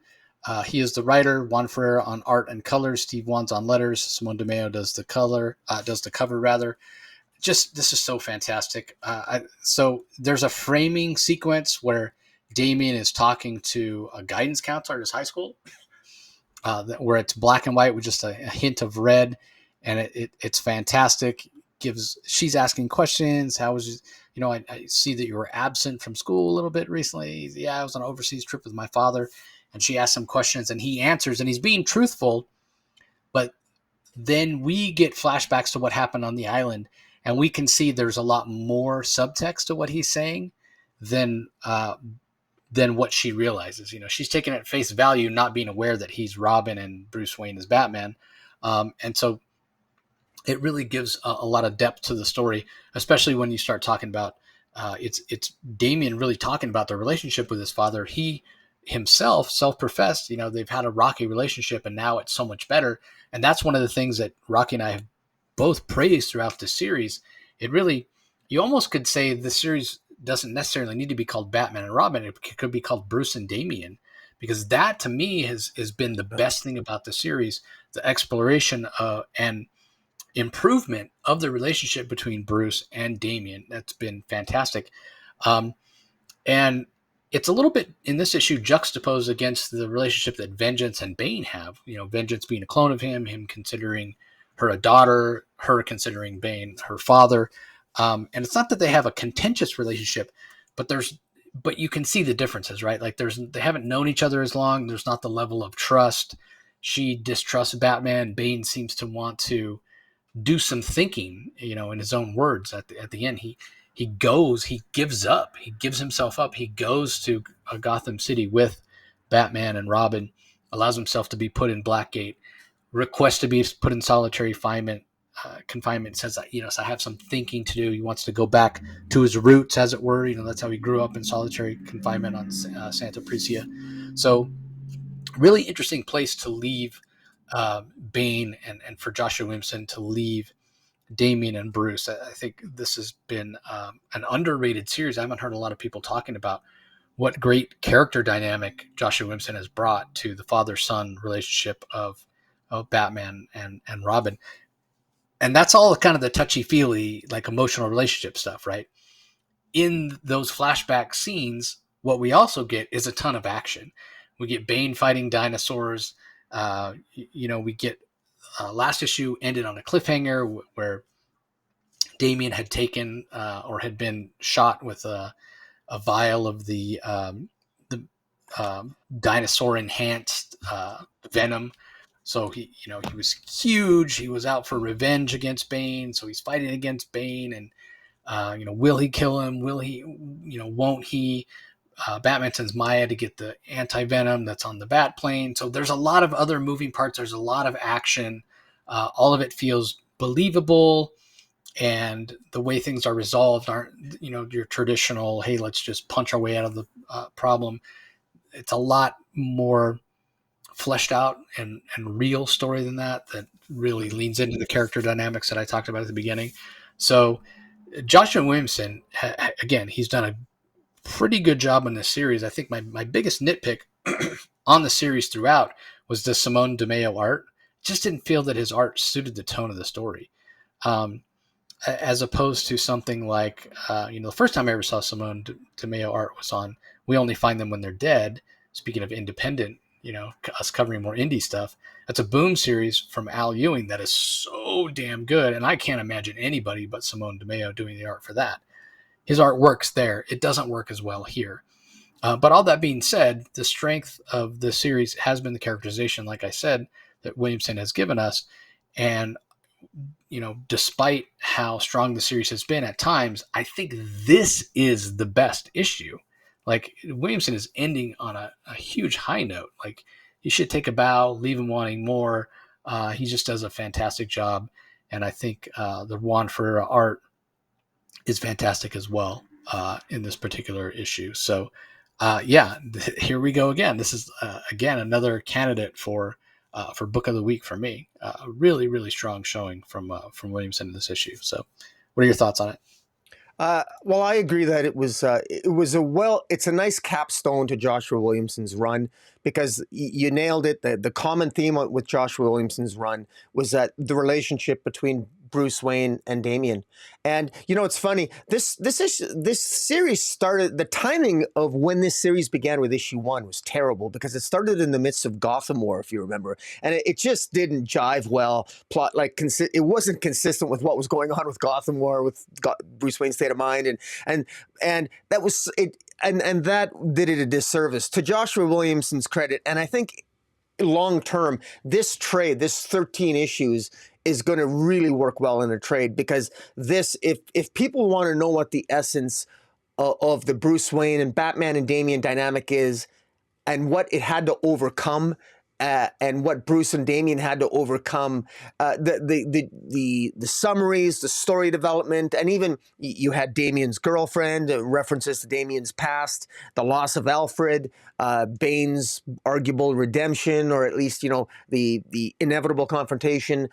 Speaker 1: He is the writer, Juan Ferreira on art and colors, Steve Wands on letters, Simone DeMeo does the cover rather. Just this is so fantastic. So there's a framing sequence where Damian is talking to a guidance counselor at his high school, where it's black and white with just a hint of red, and it's fantastic. She's asking questions. How was I see that you were absent from school a little bit recently. Yeah, I was on an overseas trip with my father, and she asks him questions, and he answers, and he's being truthful, but then we get flashbacks to what happened on the island, and we can see there's a lot more subtext to what he's saying than what she realizes. She's taking it at face value, not being aware that he's Robin and Bruce Wayne is Batman. And so it really gives a lot of depth to the story, especially when you start talking about it's Damian really talking about the relationship with his father. He himself self-professed, they've had a rocky relationship and now it's so much better. And that's one of the things that Rocky and I have both praised throughout the series. It really, you almost could say the series doesn't necessarily need to be called Batman and Robin. It could be called Bruce and Damian, because that to me has been the best thing about the series, the exploration and improvement of the relationship between Bruce and Damian. That's been fantastic. And it's a little bit in this issue juxtaposed against the relationship that Vengeance and Bane have. Vengeance being a clone of him considering her a daughter, her considering Bane her father. And it's not that they have a contentious relationship, but you can see the differences, right? Like they haven't known each other as long. There's not the level of trust. She distrusts Batman. Bane seems to want to do some thinking, in his own words. At the end, he gives up. He gives himself up. He goes to Gotham City with Batman and Robin, allows himself to be put in Blackgate, requests to be put in solitary confinement, says that, so I have some thinking to do. He wants to go back to his roots, as it were. That's how he grew up, in solitary confinement on Santa Pricia. So really interesting place to leave Bane and for Joshua Williamson to leave Damian and Bruce. I think this has been an underrated series. I haven't heard a lot of people talking about what great character dynamic Joshua Williamson has brought to the father-son relationship of Batman and Robin. And that's all kind of the touchy-feely, like emotional relationship stuff, right? In those flashback scenes, what we also get is a ton of action. We get Bane fighting dinosaurs. We get last issue ended on a cliffhanger where Damian had taken or had been shot with a vial of the dinosaur enhanced venom. So he was huge. He was out for revenge against Bane. So he's fighting against Bane, and will he kill him? Will he? Won't he? Batman sends Maya to get the anti-venom that's on the bat plane. So there's a lot of other moving parts. There's a lot of action. All of it feels believable, and the way things are resolved aren't, your traditional, hey, let's just punch our way out of the problem. It's a lot more fleshed out and real story than that really leans into the character dynamics that I talked about at the beginning. So Joshua Williamson, again, he's done a pretty good job in this series. I think my biggest nitpick on the series throughout was the Simone DeMeo art. Just didn't feel that his art suited the tone of the story. As opposed to something like, the first time I ever saw Simone DeMeo art was on We Only Find Them When They're Dead. Speaking of independent, us covering more indie stuff. That's a Boom series from Al Ewing that is so damn good. And I can't imagine anybody but Simone DeMeo doing the art for that. His art works there. It doesn't work as well here. But all that being said, the strength of the series has been the characterization, like I said, that Williamson has given us. And despite how strong the series has been at times, I think this is the best issue. Like, Williamson is ending on a huge high note. Like, he should take a bow, leave him wanting more. He just does a fantastic job. And I think the Juan Ferreira art is fantastic as well in this particular issue. So, here we go again. This is, again, another candidate for Book of the Week for me. Really, really strong showing from Williamson in this issue. So, what are your thoughts on it?
Speaker 2: Well, I agree that it's a nice capstone to Joshua Williamson's run, because you nailed it. The common theme with Joshua Williamson's run was that the relationship between Bruce Wayne and Damian. And it's funny. This series started. The timing of when this series began with issue 1 was terrible, because it started in the midst of Gotham War, if you remember, and it just didn't jive well. It wasn't consistent with what was going on with Gotham War, with Bruce Wayne's state of mind, and that was it. And that did it a disservice to Joshua Williamson's credit. And I think long term, this 13 issues is going to really work well in a trade, because if people want to know what the essence of the Bruce Wayne and Batman and Damian dynamic is, and what it had to overcome, and what Bruce and Damian had to overcome, the summaries, the story development, and even you had Damian's girlfriend, references to Damian's past, the loss of Alfred, Bane's arguable redemption, or at least the inevitable confrontation,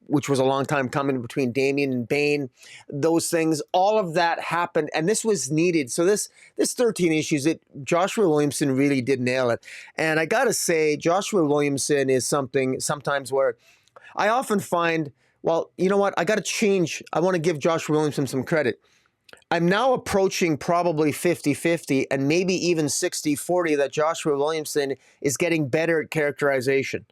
Speaker 2: which was a long time coming between Damian and Bane. Those things, all of that happened, and this was needed. So this 13 issues, Joshua Williamson really did nail it. And I gotta say, Joshua Williamson is something sometimes where I often find, well, you know what? I got to change. I want to give Joshua Williamson some credit. I'm now approaching probably 50-50 and maybe even 60-40 that Joshua Williamson is getting better at characterization.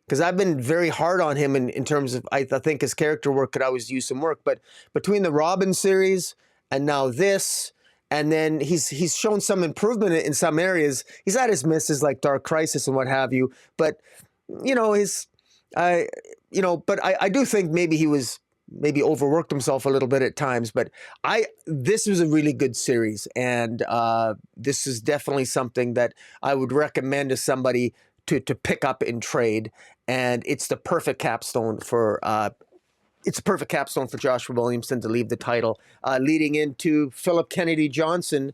Speaker 2: Because I've been very hard on him in terms of, I think his character work could always use some work. But between the Robin series and now this, and then he's shown some improvement in some areas. He's had his misses like Dark Crisis and what have you. But, I do think maybe he was overworked himself a little bit at times. But this was a really good series. And this is definitely something that I would recommend to somebody to pick up in trade. And it's the perfect capstone for Joshua Williamson to leave the title, leading into Philip Kennedy Johnson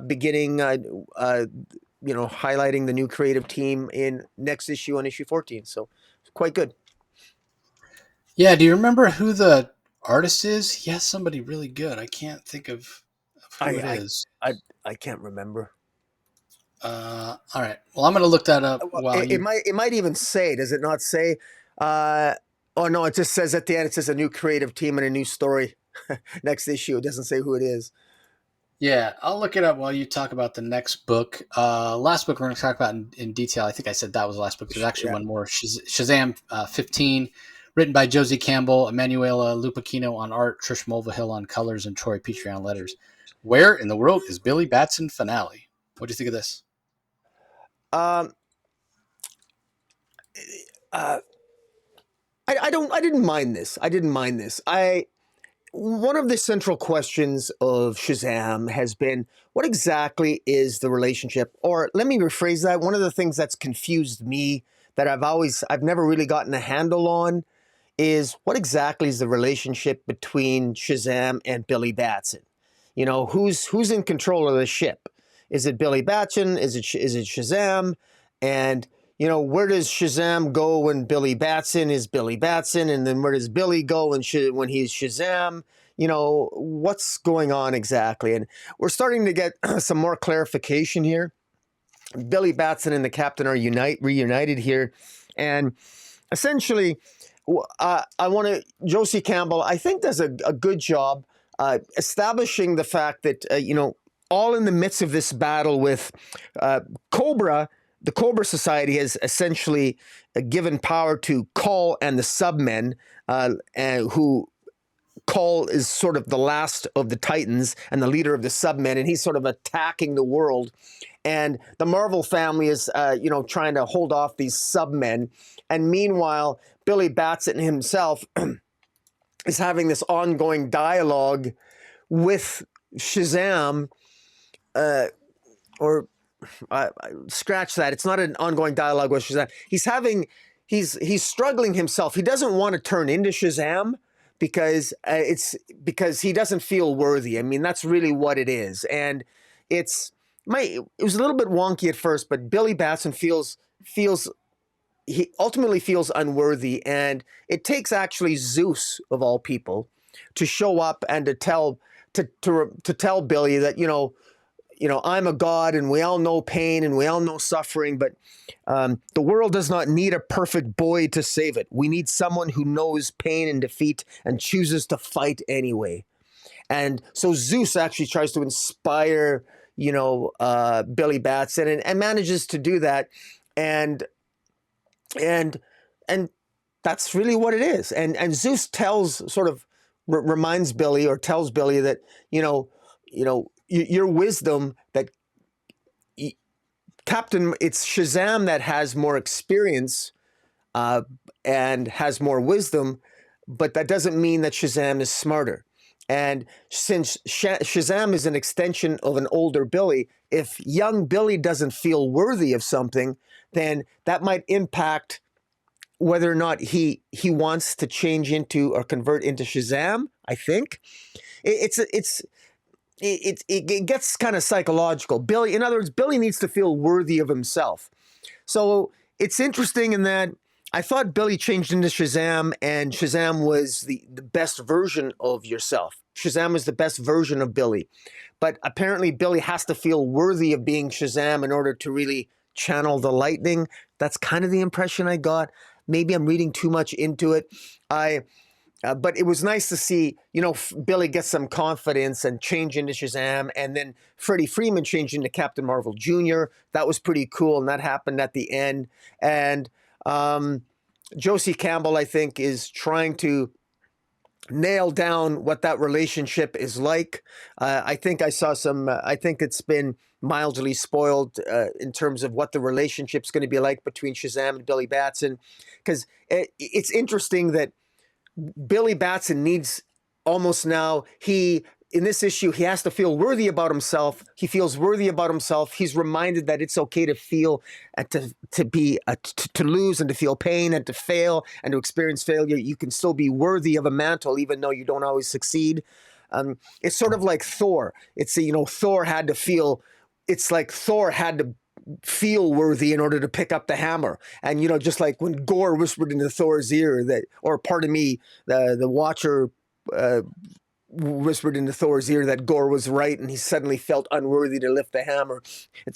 Speaker 2: beginning, highlighting the new creative team in next issue on issue 14. So it's quite good.
Speaker 1: Yeah. Do you remember who the artist is? He has somebody really good. I can't think of who it is.
Speaker 2: I can't remember.
Speaker 1: All right. Well, I'm going to look that up.
Speaker 2: It might even say, does it not say? Oh, no, it just says at the end, it says a new creative team and a new story. Next issue. It doesn't say who it is.
Speaker 1: Yeah, I'll look it up while you talk about the next book. Last book we're going to talk about in detail. I think I said that was the last book. There's actually one more. Shazam 15, written by Josie Campbell, Emanuela Lupacchino on art, Trish Mulvihill on colors, and Troy Petrie on letters. Where in the world is Billy Batson finale? What do you think of this?
Speaker 2: I didn't mind this. One of the central questions of Shazam has been, what exactly is the relationship? Or let me rephrase that. One of the things that's confused me, that I've never really gotten a handle on, is what exactly is the relationship between Shazam and Billy Batson? Who's in control of the ship? Is it Billy Batson? Is it Shazam? And where does Shazam go when Billy Batson is Billy Batson? And then where does Billy go when he's Shazam? What's going on exactly? And we're starting to get some more clarification here. Billy Batson and the Captain are reunited here. And essentially, Josie Campbell, I think, does a good job establishing the fact that, all in the midst of this battle with Cobra, the Cobra Society has essentially given power to Cull and the Submen, who Cull is sort of the last of the Titans and the leader of the Submen, and he's sort of attacking the world. And the Marvel family is, trying to hold off these Submen. And meanwhile, Billy Batson himself is having this ongoing dialogue with Shazam, or scratch that. It's not an ongoing dialogue with Shazam. He's struggling himself. He doesn't want to turn into Shazam because because he doesn't feel worthy. I mean, that's really what it is. And it was a little bit wonky at first, but Billy Batson feels he ultimately feels unworthy, and it takes actually Zeus of all people to show up and to tell Billy that I'm a god, and we all know pain and we all know suffering, but the world does not need a perfect boy to save it. We need someone who knows pain and defeat and chooses to fight anyway. And so Zeus actually tries to inspire Billy Batson, and manages to do that, and that's really what it is. And Zeus reminds Billy, or tells Billy that your wisdom, that it's Shazam that has more experience and has more wisdom, but that doesn't mean that Shazam is smarter. And since Shazam is an extension of an older Billy, if young Billy doesn't feel worthy of something, then that might impact whether or not he wants to change into or convert into Shazam. I think it gets kind of psychological. In other words, Billy needs to feel worthy of himself. So it's interesting in that I thought Billy changed into Shazam, and Shazam was the best version of yourself. Shazam was the best version of Billy. But apparently Billy has to feel worthy of being Shazam in order to really channel the lightning. That's kind of the impression I got. Maybe I'm reading too much into it. But it was nice to see, Billy get some confidence and change into Shazam, and then Freddie Freeman changed into Captain Marvel Jr. That was pretty cool, and that happened at the end. And Josie Campbell, I think, is trying to nail down what that relationship is like. I think I saw I think it's been mildly spoiled in terms of what the relationship's going to be like between Shazam and Billy Batson, because it's interesting that Billy Batson needs almost now, in this issue, he has to feel worthy about himself. He feels worthy about himself. He's reminded that it's okay to feel and to lose and to feel pain and to fail and to experience failure. You can still be worthy of a mantle, even though you don't always succeed. It's sort of like Thor. Thor had to feel. It's like Thor had to feel worthy in order to pick up the hammer. And just like when Gore whispered into Thor's ear the Watcher whispered into Thor's ear that Gore was right, and he suddenly felt unworthy to lift the hammer.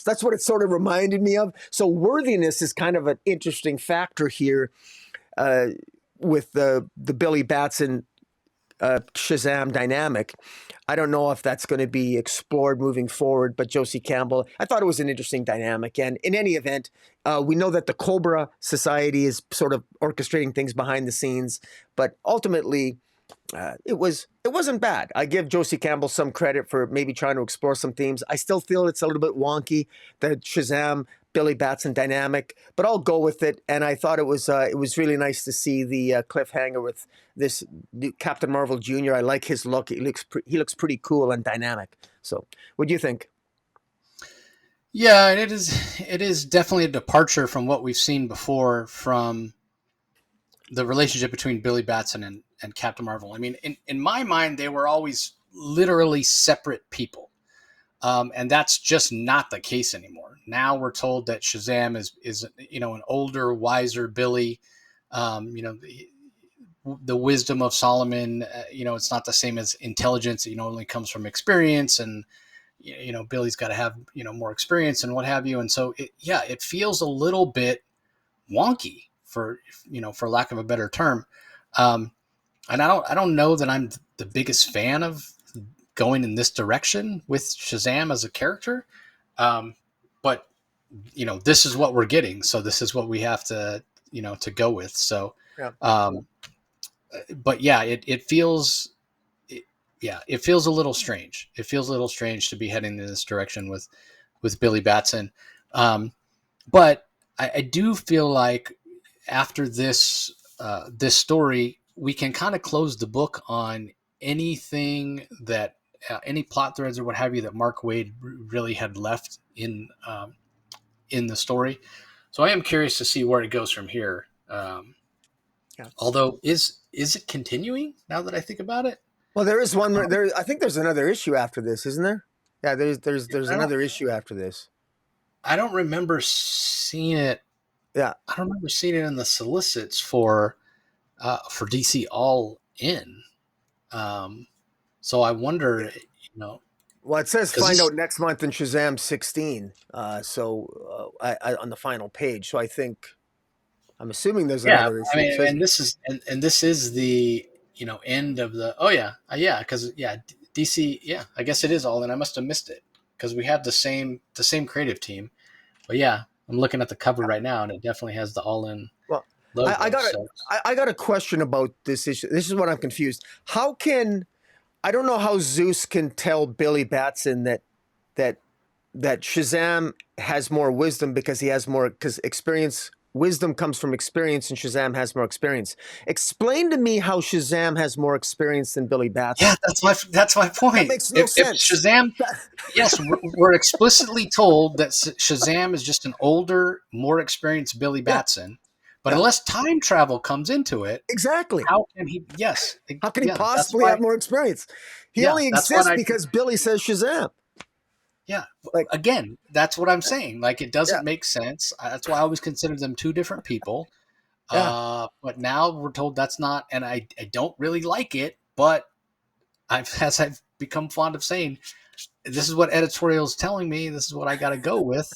Speaker 2: That's what it sort of reminded me of. So worthiness is kind of an interesting factor here with the Billy Batson Shazam dynamic. I don't know if that's going to be explored moving forward, but Josie Campbell, I thought it was an interesting dynamic. And in any event, we know that the Cobra Society is sort of orchestrating things behind the scenes, but ultimately it wasn't bad. I give Josie Campbell some credit for maybe trying to explore some themes. I still feel it's a little bit wonky, the Shazam Billy Batson dynamic, but I'll go with it. And I thought it was really nice to see the cliffhanger with this new Captain Marvel Jr. I like his look. He looks pretty cool and dynamic. So, what do you think?
Speaker 1: Yeah, it is definitely a departure from what we've seen before from the relationship between Billy Batson and Captain Marvel. I mean, in my mind, they were always literally separate people. And that's just not the case anymore. Now we're told that Shazam is an older, wiser Billy. The wisdom of Solomon. It's not the same as intelligence. Only comes from experience, and Billy's got to have more experience and what have you. And so it feels a little bit wonky for lack of a better term. And I don't know that I'm the biggest fan of going in this direction with Shazam as a character. But this is what we're getting. So this is what we have to go with. So,
Speaker 2: Yeah.
Speaker 1: but yeah, it feels a little strange. It feels a little strange to be heading in this direction with Billy Batson. But I do feel like after this story, we can kind of close the book on anything that any plot threads or what have you that Mark Waid really had left in the story. So I am curious to see where it goes from here.
Speaker 2: Yeah.
Speaker 1: Although, is it continuing now that I think about it?
Speaker 2: Well, there is one. There, I think there's another issue after this, isn't there? Yeah, there's another issue after this.
Speaker 1: I don't remember seeing it.
Speaker 2: Yeah.
Speaker 1: I don't remember seeing it in the solicits for DC All In. So I wonder,
Speaker 2: Well, it says
Speaker 1: 'cause
Speaker 2: find
Speaker 1: this-
Speaker 2: out next month in Shazam 16. I on the final page. So I'm assuming there's
Speaker 1: yeah,
Speaker 2: another issue.
Speaker 1: I
Speaker 2: It
Speaker 1: mean,
Speaker 2: says,
Speaker 1: and this is the end of the. Oh yeah, because DC. Yeah, I guess it is All In. I must have missed it because we have the same creative team. But yeah, I'm looking at the cover right now, and it definitely has the All In
Speaker 2: well,
Speaker 1: logo.
Speaker 2: I got a question about this issue. This is what I'm confused. How can I don't know how Zeus can tell Billy Batson that Shazam has more wisdom because he has more experience. Wisdom comes from experience, and Shazam has more experience. Explain to me how Shazam has more experience than Billy Batson.
Speaker 1: Yeah, that's my point.
Speaker 2: That makes no sense.
Speaker 1: If Shazam, yes, we're explicitly told that Shazam is just an older, more experienced Billy Batson. But unless time travel comes into it,
Speaker 2: exactly,
Speaker 1: how can he? Yes,
Speaker 2: how can he possibly have more experience? He only exists because Billy says Shazam.
Speaker 1: Yeah, again, that's what I'm saying. Like, it doesn't make sense. That's why I always consider them two different people. But now we're told that's not, and I don't really like it. But as I've become fond of saying, this is what editorial's telling me. This is what I got to go with.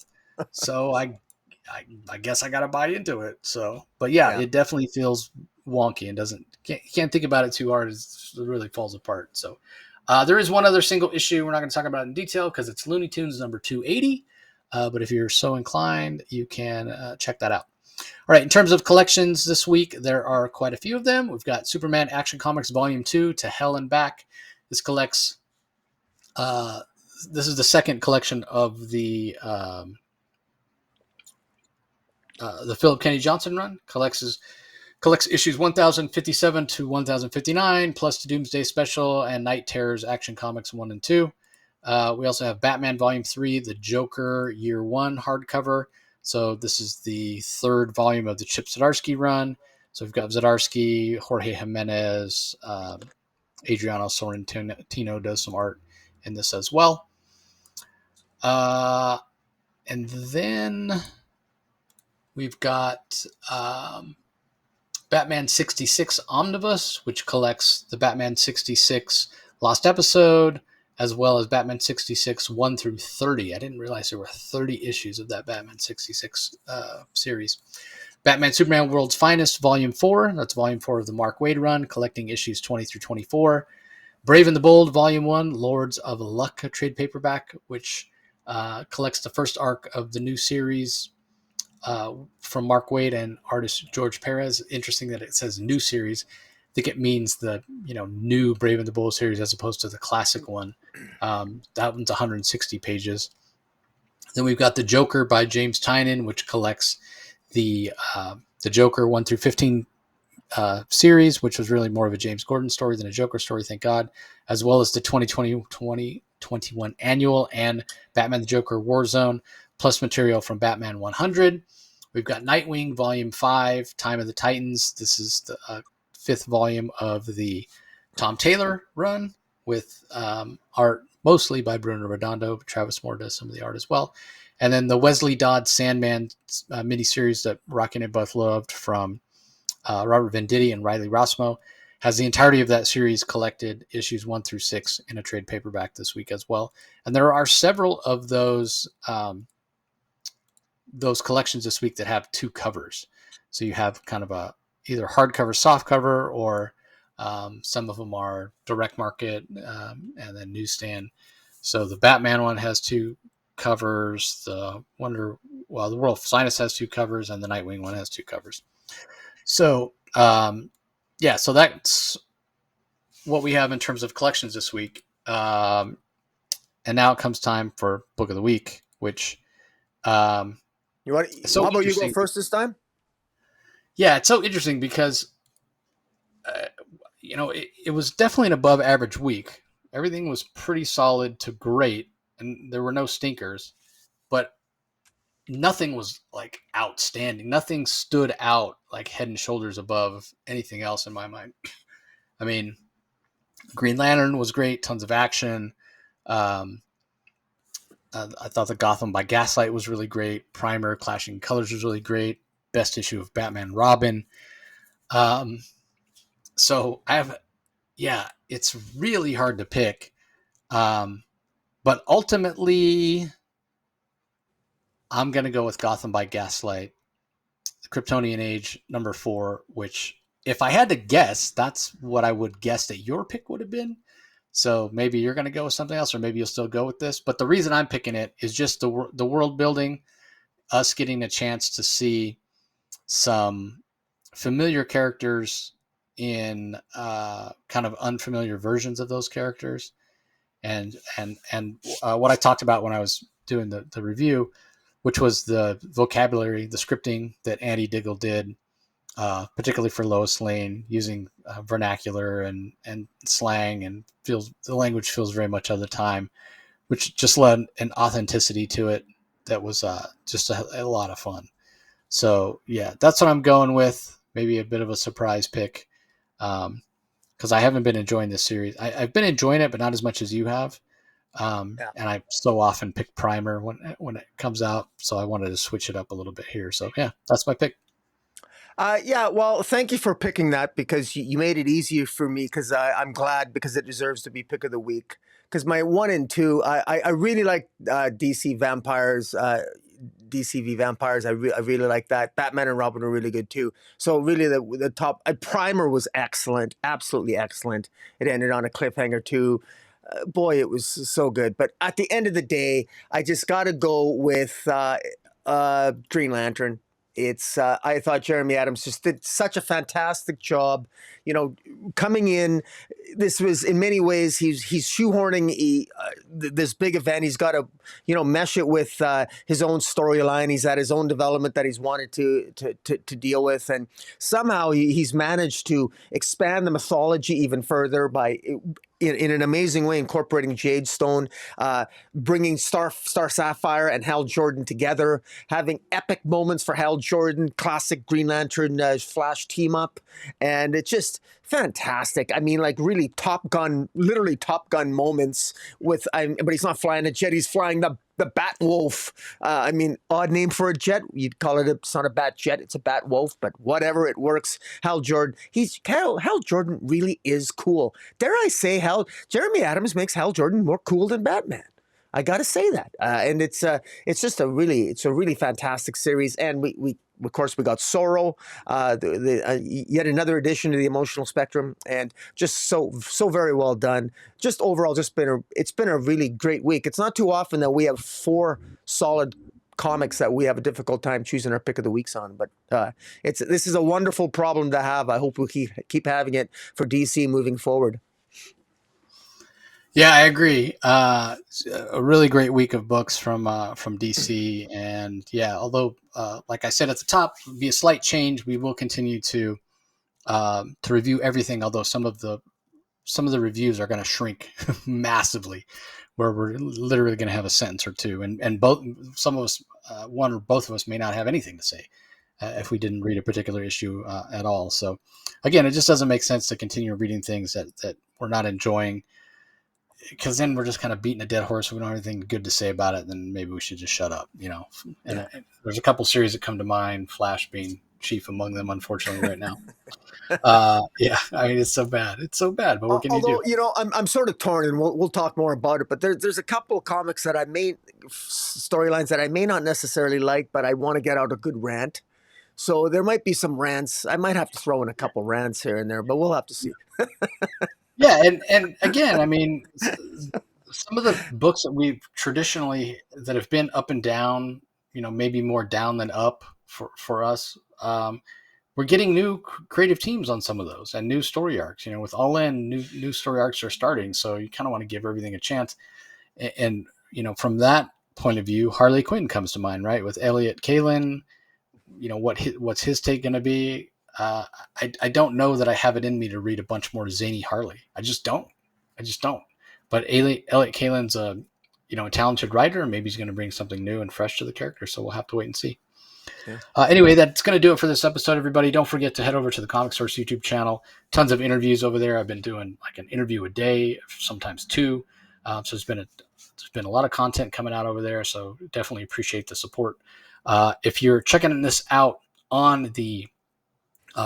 Speaker 1: So I guess I got to buy into it. So, but it definitely feels wonky and can't think about it too hard. It really falls apart. So. There is one other single issue we're not going to talk about in detail because it's Looney Tunes number 280. But if you're so inclined, you can check that out. All right, in terms of collections this week, there are quite a few of them. We've got Superman Action Comics Volume 2 to Hell and Back. This collects, this is the second collection of the Philip Kennedy Johnson run. Collects issues 1057 to 1059, plus the Doomsday Special and Night Terrors Action Comics 1 and 2. We also have Batman Volume 3, The Joker Year 1 hardcover. So this is the third volume of the Chip Zdarsky run. So we've got Zdarsky, Jorge Jimenez, Adriano Sorrentino does some art in this as well. And then we've got Batman 66 Omnibus, which collects the Batman 66 Lost Episode, as well as Batman 66 1 through 30. I didn't realize there were 30 issues of that Batman 66 series. Batman Superman World's Finest, Volume 4. That's Volume 4 of the Mark Waid run, collecting issues 20 through 24. Brave and the Bold, Volume 1, Lords of Luck trade paperback, which collects the first arc of the new series from Mark Waid and artist George Perez. Interesting that it says new series. I think it means the new Brave and the Bold series as opposed to the classic one. That one's 160 pages. Then we've got The Joker by James Tynion, which collects the Joker 1 through 15 series, which was really more of a James Gordon story than a Joker story, thank God, as well as the 2020-2021 annual and Batman the Joker Warzone, plus material from Batman 100. We've got Nightwing, Volume 5, Time of the Titans. This is the fifth volume of the Tom Taylor run with art mostly by Bruno Redondo, but Travis Moore does some of the art as well. And then the Wesley Dodd Sandman miniseries that Rocky and I both loved from Robert Venditti and Riley Rossmo has the entirety of that series collected, issues 1 through 6 in a trade paperback this week as well. And there are several of those collections this week that have two covers. So you have kind of a either hardcover, softcover, or some of them are direct market and then newsstand. So the Batman one has two covers. The World of Sinus has two covers, and the Nightwing one has two covers. So so that's what we have in terms of collections this week. And now it comes time for Book of the Week, which
Speaker 2: how about you go first this time?
Speaker 1: Yeah, it's so interesting because uh, it was definitely an above average week. Everything was pretty solid to great, and there were no stinkers, but nothing was like outstanding. Nothing stood out like head and shoulders above anything else in my mind. I mean, Green Lantern was great, tons of action. Um, I thought the Gotham by Gaslight was really great. Primer, Clashing Colors was really great. Best issue of Batman and Robin. Um, so it's really hard to pick. But ultimately, I'm going to go with Gotham by Gaslight, Kryptonian Age #4, which, if I had to guess, that's what I would guess that your pick would have been. So maybe you're going to go with something else, or maybe you'll still go with this. But the reason I'm picking it is just the world building, us getting a chance to see some familiar characters in kind of unfamiliar versions of those characters, and what I talked about when I was doing the review, which was the vocabulary, the scripting that Andy Diggle did, particularly for Lois Lane, using vernacular and slang, and the language feels very much of the time, which just led an authenticity to it that was just a lot of fun. So yeah, that's what I'm going with. Maybe a bit of a surprise pick, because I haven't been enjoying this series. I've been enjoying it, but not as much as you have.
Speaker 2: Yeah.
Speaker 1: And I so often pick Primer when it comes out, so I wanted to switch it up a little bit here. So yeah, that's my pick.
Speaker 2: Yeah, well, thank you for picking that because you made it easier for me because I'm glad because it deserves to be pick of the week. Because my 1 and 2, I really like DC Vampires, DC v Vampires. I really like that. Batman and Robin are really good too. So really the top Primer was excellent, absolutely excellent. It ended on a cliffhanger too. Boy, it was so good. But at the end of the day, I just got to go with Green Lantern. It's I thought Jeremy Adams just did such a fantastic job. You know, coming in, this was in many ways he's shoehorning this big event. He's got to mesh it with his own storyline. He's at his own development that he's wanted to deal with, and somehow he's managed to expand the mythology even further by in an amazing way incorporating Jadestone, bringing Star Sapphire and Hal Jordan together, having epic moments for Hal Jordan, classic Green Lantern Flash team up, and it's just fantastic. I mean, like really literally Top Gun moments with. But he's not flying a jet; he's flying the Bat Wolf. I mean, odd name for a jet. You'd call it it's not a bat jet; it's a Bat Wolf. But whatever, it works. Hal Jordan. Hal Jordan really is cool. Dare I say, Jeremy Adams makes Hal Jordan more cool than Batman. I got to say that, and it's just a really fantastic series, and we of course we got Sorrow, yet another addition to the emotional spectrum, and just so very well done. Just overall, it's been a really great week. It's not too often that we have 4 solid comics that we have a difficult time choosing our pick of the weeks on, but this is a wonderful problem to have. I hope we keep having it for DC moving forward.
Speaker 1: Yeah, I agree. A really great week of books from DC, and yeah, although like I said at the top, be a slight change. We will continue to review everything. Although some of the reviews are going to shrink massively, where we're literally going to have a sentence or two, and both some of us, one or both of us, may not have anything to say if we didn't read a particular issue at all. So again, it just doesn't make sense to continue reading things that we're not enjoying, because then we're just kind of beating a dead horse. If we don't have anything good to say about it, then maybe we should just shut up, And there's a couple series that come to mind, Flash being chief among them, unfortunately, right now. Yeah, I mean, it's so bad. But what can you do?
Speaker 2: Although, I'm sort of torn, and we'll talk more about it. But there's a couple of comics that storylines that I may not necessarily like, but I want to get out a good rant. So there might be some rants. I might have to throw in a couple rants here and there, but we'll have to see.
Speaker 1: Yeah, and again, I mean, some of the books that we've traditionally that have been up and down, maybe more down than up for us. We're getting new creative teams on some of those and new story arcs. With All In, new story arcs are starting, so you kind of want to give everything a chance. And from that point of view, Harley Quinn comes to mind, right? With Elliot Kalin, what's his take going to be? I don't know that I have it in me to read a bunch more zany Harley. I just don't. But Elliot Kalin's a talented writer, and maybe he's going to bring something new and fresh to the character. So we'll have to wait and see.
Speaker 2: Yeah.
Speaker 1: Anyway, that's going to do it for this episode, everybody. Don't forget to head over to the Comic Source YouTube channel. Tons of interviews over there. I've been doing like an interview a day, sometimes two. So there's been a lot of content coming out over there. So definitely appreciate the support. If you're checking this out on the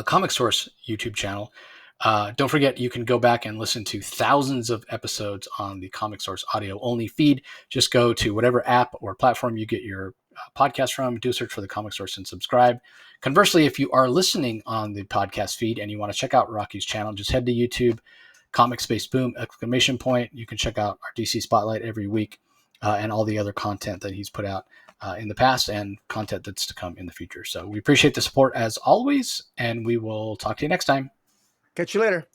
Speaker 1: Comic Source YouTube channel, don't forget you can go back and listen to thousands of episodes on the Comic Source audio only feed. Just go to whatever app or platform you get your podcast from, do a search for the Comic Source and subscribe. Conversely, if you are listening on the podcast feed and you want to check out Rocky's channel, just head to YouTube, Comic Space Boom, ! You can check out our DC Spotlight every week and all the other content that he's put out in the past and content that's to come in the future. So we appreciate the support as always, and we will talk to you next time.
Speaker 2: Catch you later.